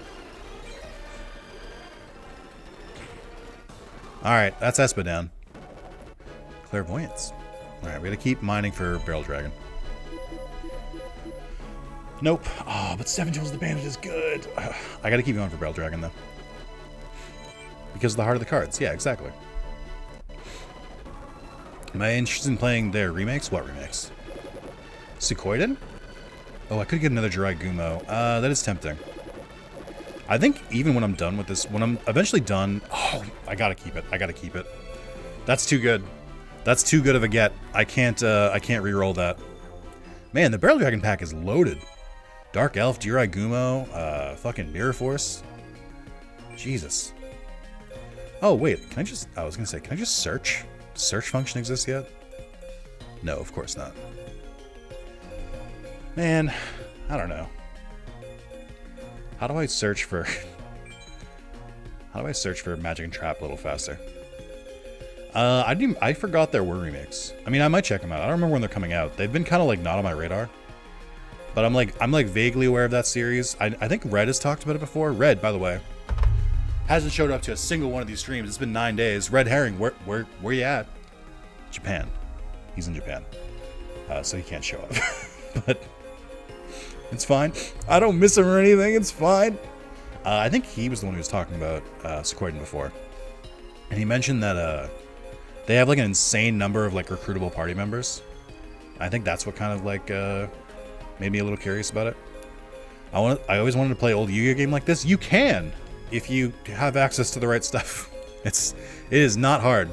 All right, that's Espa down. Clairvoyance. All right, we gotta keep mining for Barrel Dragon. Nope. Oh, but 7 Tools of the Bandit is good. I gotta keep going for Barrel Dragon though. Because of the heart of the cards. Yeah, exactly. Am I interested in playing their remakes? What remakes? Suikoden? Oh, I could get another Jirai Gumo. That is tempting. I think even when I'm done with this, when I'm eventually done... Oh, I gotta keep it. I gotta keep it. That's too good. That's too good of a get. I can't re-roll that. Man, the Barrel Dragon pack is loaded. Dark Elf, Jirai Gumo, fucking Mirror Force. Jesus. Oh, wait. I was gonna say, can I just search? Does search function exist yet? No, of course not. Man, I don't know. How do I search for... How do I search for Magic and Trap a little faster? I forgot there were remakes. I mean, I might check them out. I don't remember when they're coming out. They've been kind of like not on my radar. But I'm like vaguely aware of that series. I think Red has talked about it before. Red, by the way, hasn't showed up to a single one of these streams. It's been 9 days. Red Herring, where you at? Japan. He's in Japan. So he can't show up. But it's fine. I don't miss him or anything. It's fine. I think he was the one who was talking about Suikoden before. And he mentioned that they have like an insane number of like recruitable party members. I think that's what kind of like made me a little curious about it. I always wanted to play an old Yu-Gi-Oh game like this. You can, if you have access to the right stuff. It is not hard.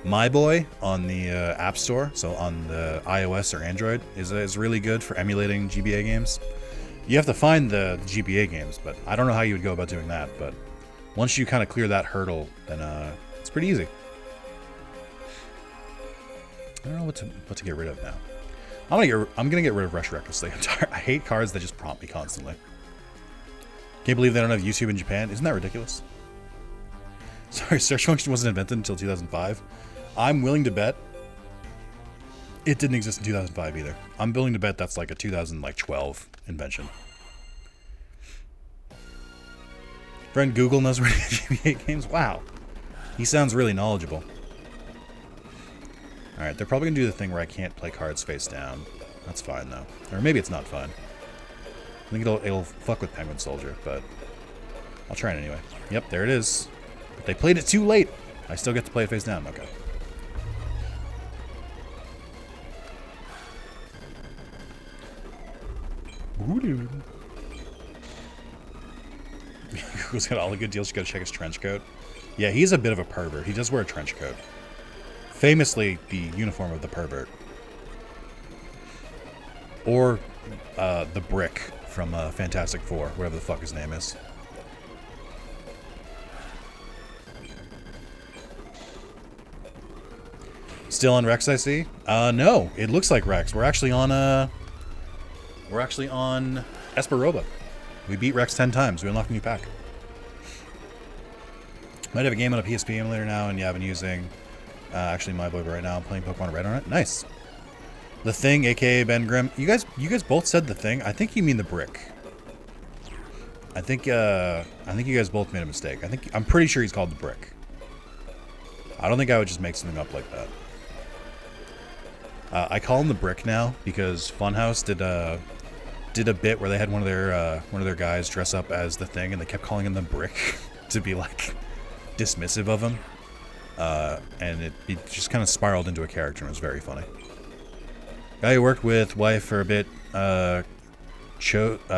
My Boy on the App Store, so on the iOS or Android, is really good for emulating GBA games. You have to find the GBA games, but I don't know how you would go about doing that. But once you kind of clear that hurdle, then it's pretty easy. I don't know what to get rid of now. I'm gonna get rid of Rush Recklessly. I'm tired. I hate cards that just prompt me constantly. Can't believe they don't have YouTube in Japan. Isn't that ridiculous? Sorry, search function wasn't invented until 2005. I'm willing to bet it didn't exist in 2005 either. I'm willing to bet that's like a 2012 invention. Friend Google knows where to get GBA games. Wow. He sounds really knowledgeable. Alright, they're probably going to do the thing where I can't play cards face down. That's fine, though. Or maybe it's not fine. I think it'll fuck with Penguin Soldier, but I'll try it anyway. Yep, there it is. But they played it too late. I still get to play it face down. Okay. Google's got all the good deals. You gotta check his trench coat. Yeah, he's a bit of a pervert. He does wear a trench coat. Famously, the uniform of the pervert. Or the Brick from Fantastic Four, whatever the fuck his name is. Still on Rex, I see? No, it looks like Rex. We're actually on Esperoba. We beat Rex 10 times. We unlocked a new pack. Might have a game on a PSP emulator now, and yeah, I've been using actually my boy right now. I'm playing Pokemon Red on it. Nice. The Thing, aka Ben Grimm. You guys both said The Thing. I think you mean the Brick. I think you guys both made a mistake. I'm pretty sure he's called the Brick. I don't think I would just make something up like that. I call him the Brick now because Funhouse did a bit where they had one of their guys dress up as the Thing, and they kept calling him the Brick to be like dismissive of him, and it just kind of spiraled into a character, and it was very funny. Guy who worked with wife for a bit, Chosed?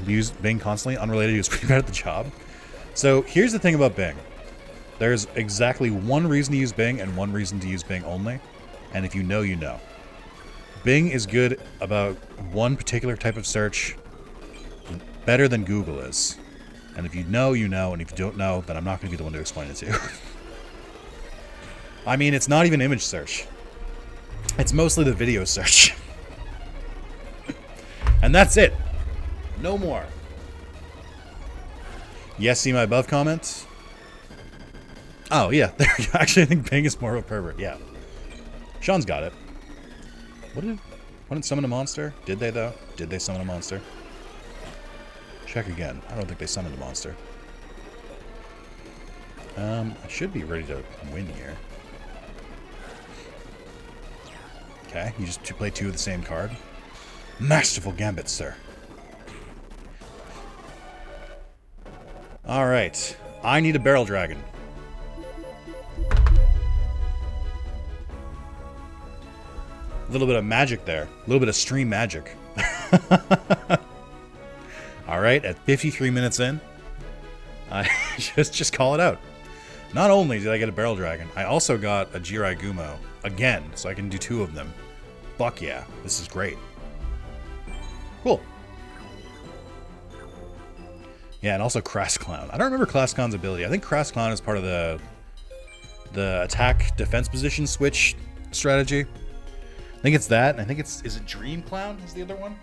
Used Bing constantly, unrelated. He was pretty bad at the job. So here's the thing about Bing. There's exactly one reason to use Bing and one reason to use Bing only. And if you know, you know. Bing is good about one particular type of search better than Google is. And if you know, you know. And if you don't know, then I'm not going to be the one to explain it to you. I mean, it's not even image search. It's mostly the video search. And that's it. No more. Yes, see my above comment? Oh, yeah. There we go. Actually, I think Bing is more of a pervert. Yeah. Sean's got it. Wouldn't summon a monster? Did they, though? Did they summon a monster? Check again. I don't think they summoned a monster. I should be ready to win here. Okay, you just play two of the same card. Masterful gambit, sir. Alright. I need a barrel dragon. A little bit of magic there. A little bit of stream magic. Alright, at 53 minutes in, I just call it out. Not only did I get a barrel dragon, I also got a Jirai Gumo. Again, so I can do two of them. Fuck yeah, this is great. Cool. Yeah, and also Crass Clown. I don't remember Crass Clown's ability. I think Crass Clown is part of the attack defense position switch strategy. I think it's that. I think is it Dream Clown is the other one?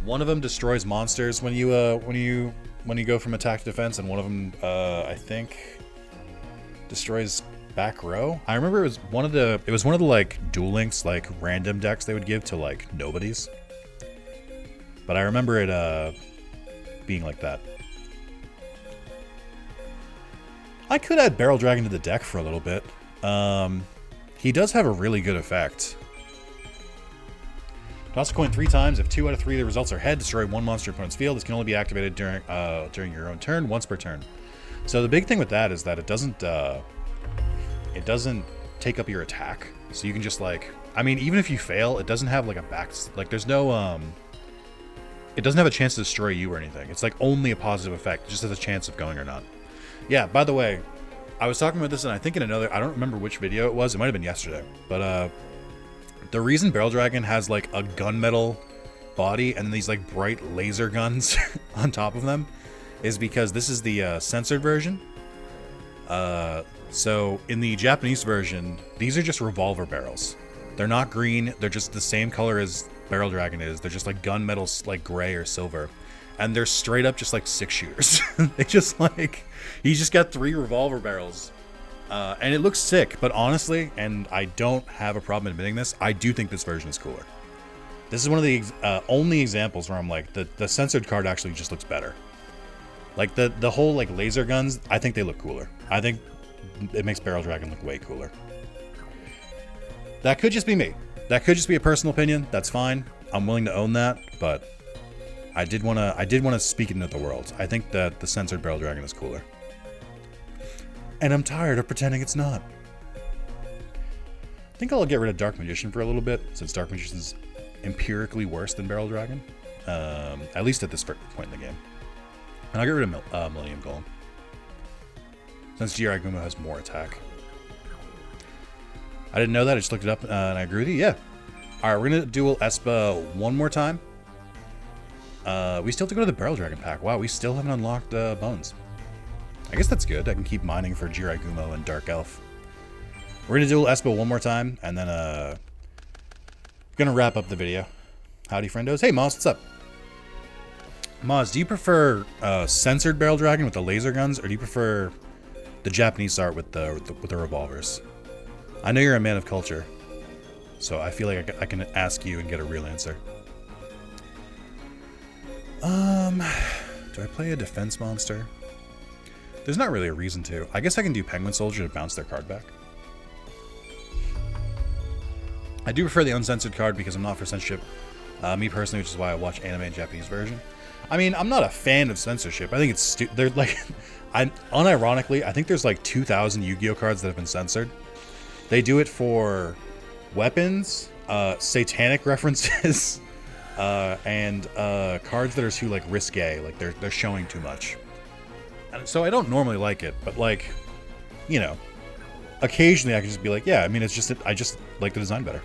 One of them destroys monsters when you go from attack to defense, and one of them I think destroys back row. I remember it was one of the like Duel Links like random decks they would give to like nobodies. But I remember it being like that. I could add Barrel Dragon to the deck for a little bit. He does have a really good effect. Toss a coin 3 times. If 2 out of 3 of the results are head, destroy one monster opponent's field. This can only be activated during your own turn, once per turn. So the big thing with that is that it doesn't take up your attack. So you can just like, I mean, even if you fail, it doesn't have like a back, like there's no it doesn't have a chance to destroy you or anything. It's like only a positive effect. It just has a chance of going or not. Yeah, by the way, I was talking about this, and I think in another, I don't remember which video it was. It might have been yesterday. But the reason Barrel Dragon has like a gunmetal body and these like bright laser guns on top of them is because this is the censored version. So in the Japanese version, these are just revolver barrels. They're not green. They're just the same color as Barrel Dragon is. They're just like gunmetal, like gray or silver. And they're straight up just like 6-shooters. They just like, he's just got 3 revolver barrels. And it looks sick, but honestly, and I don't have a problem admitting this, I do think this version is cooler. This is one of the only examples where I'm like, the censored card actually just looks better. Like, the whole, like, laser guns, I think they look cooler. I think it makes Barrel Dragon look way cooler. That could just be me. That could just be a personal opinion. That's fine. I'm willing to own that, but I did want to speak it into the world. I think that the censored Barrel Dragon is cooler. And I'm tired of pretending it's not. I think I'll get rid of Dark Magician for a little bit, since Dark Magician is empirically worse than Barrel Dragon. At least at this point in the game. And I'll get rid of Millennium Golem, since Jirai Gumo has more attack. I didn't know that. I just looked it up, and I agree with you. Yeah. All right, we're going to duel Espa one more time. We still have to go to the Barrel Dragon pack. Wow, we still haven't unlocked Bones. I guess that's good. I can keep mining for Jirai Gumo and Dark Elf. We're going to duel Espa one more time, and then going to wrap up the video. Howdy, friendos. Hey, Moz, what's up? Moz, do you prefer censored Barrel Dragon with the laser guns, or do you prefer the Japanese art with the revolvers? I know you're a man of culture, so I feel like I can ask you and get a real answer. Do I play a defense monster? There's not really a reason to. I guess I can do Penguin Soldier to bounce their card back. I do prefer the uncensored card because I'm not for censorship. Me personally, which is why I watch anime in Japanese version. I mean, I'm not a fan of censorship. I think it's they're like, unironically, I think there's like 2,000 Yu-Gi-Oh cards that have been censored. They do it for weapons, satanic references, and cards that are too like risque, like they're showing too much. And so I don't normally like it, but like, you know, occasionally I can just be like, yeah, I mean, it's just I just like the design better.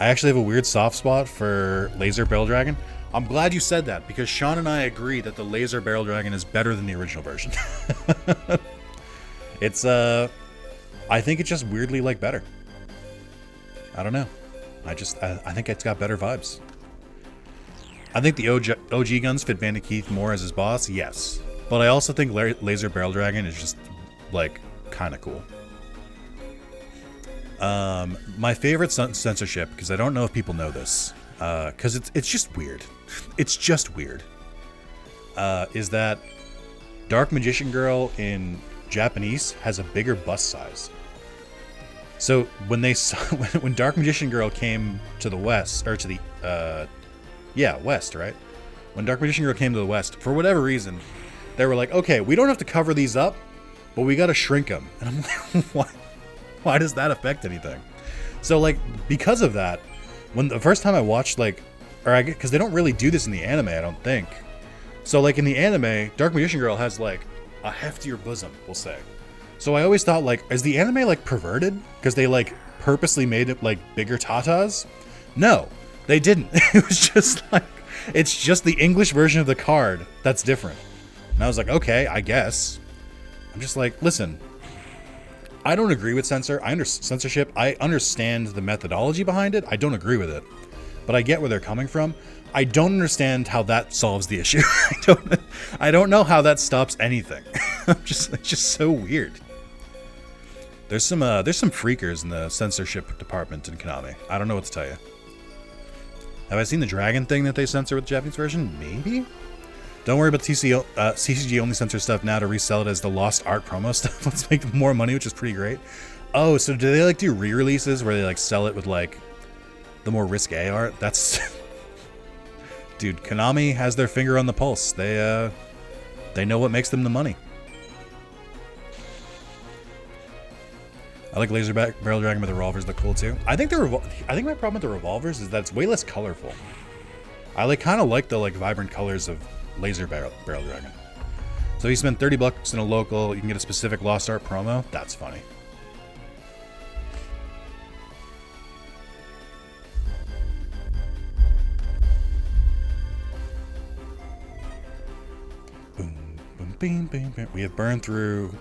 I actually have a weird soft spot for Laser Barrel Dragon. I'm glad you said that, because Sean and I agree that the Laser Barrel Dragon is better than the original version. It's, I think it's just weirdly, like, better. I don't know. I think it's got better vibes. I think the OG guns fit Bandit Keith more as his boss, yes. But I also think Laser Barrel Dragon is just, like, kind of cool. My favorite censorship, because I don't know if people know this, because it's just weird. It's just weird. Is that Dark Magician Girl in Japanese has a bigger bust size. So when when Dark Magician Girl came to the West, or to the West, right? When Dark Magician Girl came to the West, for whatever reason, they were like, okay, we don't have to cover these up, but we got to shrink them. And I'm like, what? Why does that affect anything? So, like, because of that, when the first time I watched, like, because they don't really do this in the anime, I don't think. So, like, in the anime, Dark Magician Girl has, like, a heftier bosom, we'll say. So I always thought, like, is the anime, like, perverted? Because they, like, purposely made it, like, bigger tatas? No, they didn't. It was just, like, it's just the English version of the card that's different. And I was like, okay, I guess. I'm just like, listen, I don't agree with censorship. I understand the methodology behind it. I don't agree with it, but I get where they're coming from. I don't understand how that solves the issue. I don't know how that stops anything. It's just so weird. There's some freakers in the censorship department in Konami. I don't know what to tell you. Have I seen the dragon thing that they censor with the Japanese version? Maybe. Don't worry about CCG only censor stuff now to resell it as the Lost Art promo stuff. Let's make more money, which is pretty great. Oh, so do they like do re-releases where they like sell it with like the more risque art? That's dude, Konami has their finger on the pulse. They know what makes them the money. I like Laser Barrel Dragon, but the revolvers look cool too. I think my problem with the revolvers is that it's way less colorful. I kind of like the vibrant colors of Laser Barrel Dragon. So you spend $30 in a local, you can get a specific Lost Art promo. That's funny. Boom, boom, bing, bing, bing. We have burned through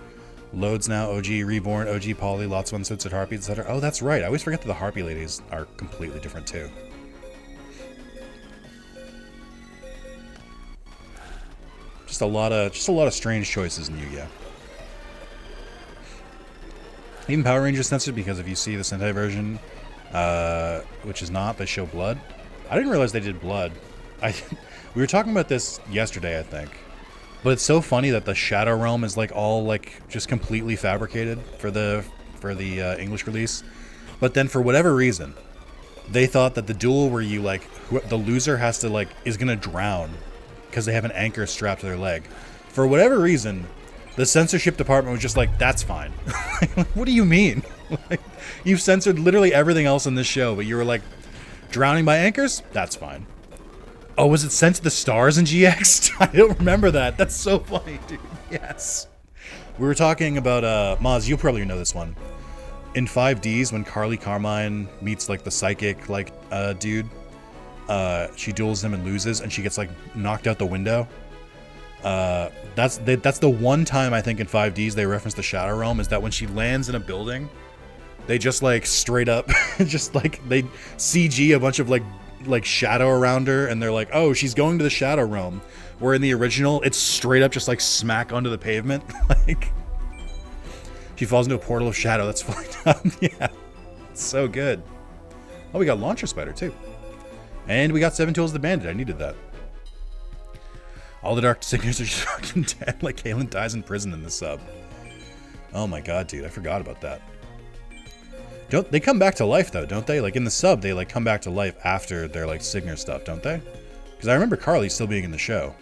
loads now. OG Reborn, OG Poly, lots of uncensored Harpies, etc. Oh, that's right. I always forget that the Harpy ladies are completely different too. Just a lot of strange choices in Yu-Gi-Oh! Even Power Rangers censored, because if you see the Sentai version, which is not. They show blood. I didn't realize they did blood. We were talking about this yesterday, I think. But it's so funny that the Shadow Realm is like all like just completely fabricated for the English release. But then for whatever reason, they thought that the duel where you like the loser has to like is gonna drown because they have an anchor strapped to their leg. For whatever reason, the censorship department was just like, that's fine. What do you mean? Like, you've censored literally everything else in this show, but you were like, drowning by anchors? That's fine. Oh, was it sent to the stars in GX? I don't remember that. That's so funny, dude. Yes. We were talking about, Maz, you probably know this one. In 5Ds, when Carly Carmine meets, like, the psychic, like, dude, she duels him and loses, and she gets, like, knocked out the window. That's the one time I think in 5Ds they reference the Shadow Realm, is that when she lands in a building, they just, like, straight up, just, like, they CG a bunch of, like shadow around her, and they're like, oh, she's going to the Shadow Realm. Where in the original, it's straight up just like smack onto the pavement. Like, she falls into a portal of shadow. That's fucked up. Yeah, it's so good. Oh, we got Launcher Spider too, and we got 7 Tools the Bandit. I needed that. All the Dark Signatures are just fucking dead. Like Kalen dies in prison in the sub. Oh my god, dude, I forgot about that. Don't they come back to life though, don't they? Like in the sub, they like come back to life after their like Signer stuff, don't they? Because I remember Carly still being in the show.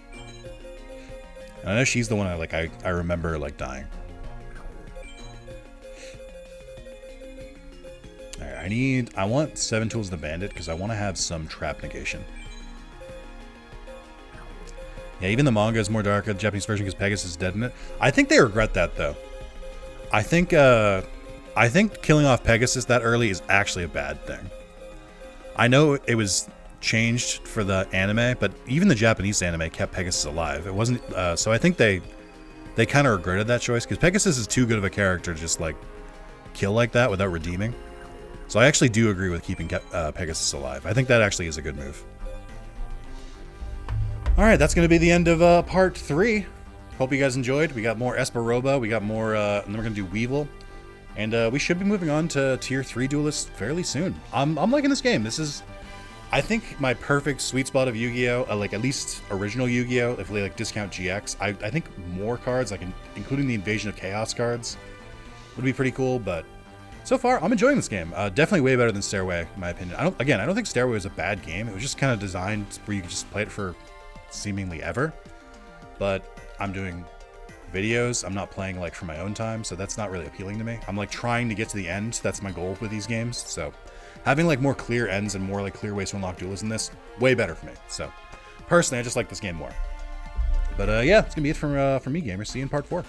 And I know she's the one I remember like dying. Alright, I want 7 Tools the Bandit because I want to have some trap negation. Yeah, even the manga is more darker, the Japanese version, because Pegasus is dead in it. I think they regret that though. I think killing off Pegasus that early is actually a bad thing. I know it was changed for the anime, but even the Japanese anime kept Pegasus alive. It wasn't, so I think they kind of regretted that choice, because Pegasus is too good of a character to just like kill like that without redeeming. So I actually do agree with keeping Pegasus alive. I think that actually is a good move. Alright, that's going to be the end of part 3. Hope you guys enjoyed. We got more Esperoba, we got more, and then we're going to do Weevil. And we should be moving on to Tier 3 Duelists fairly soon. I'm liking this game. This is, I think, my perfect sweet spot of Yu-Gi-Oh! Like, at least original Yu-Gi-Oh! If we, like, discount GX. I think more cards, like, including the Invasion of Chaos cards, would be pretty cool. But so far, I'm enjoying this game. Definitely way better than Stairway, in my opinion. I don't think Stairway was a bad game. It was just kind of designed where you could just play it for seemingly ever. But I'm doing videos. I'm not playing like for my own time, so that's not really appealing to me. I'm like trying to get to the end. That's my goal with these games. So having like more clear ends and more like clear ways to unlock duelists in this, way better for me. So personally, I just like this game more. But yeah, it's gonna be it from me, gamers. See you in part 4.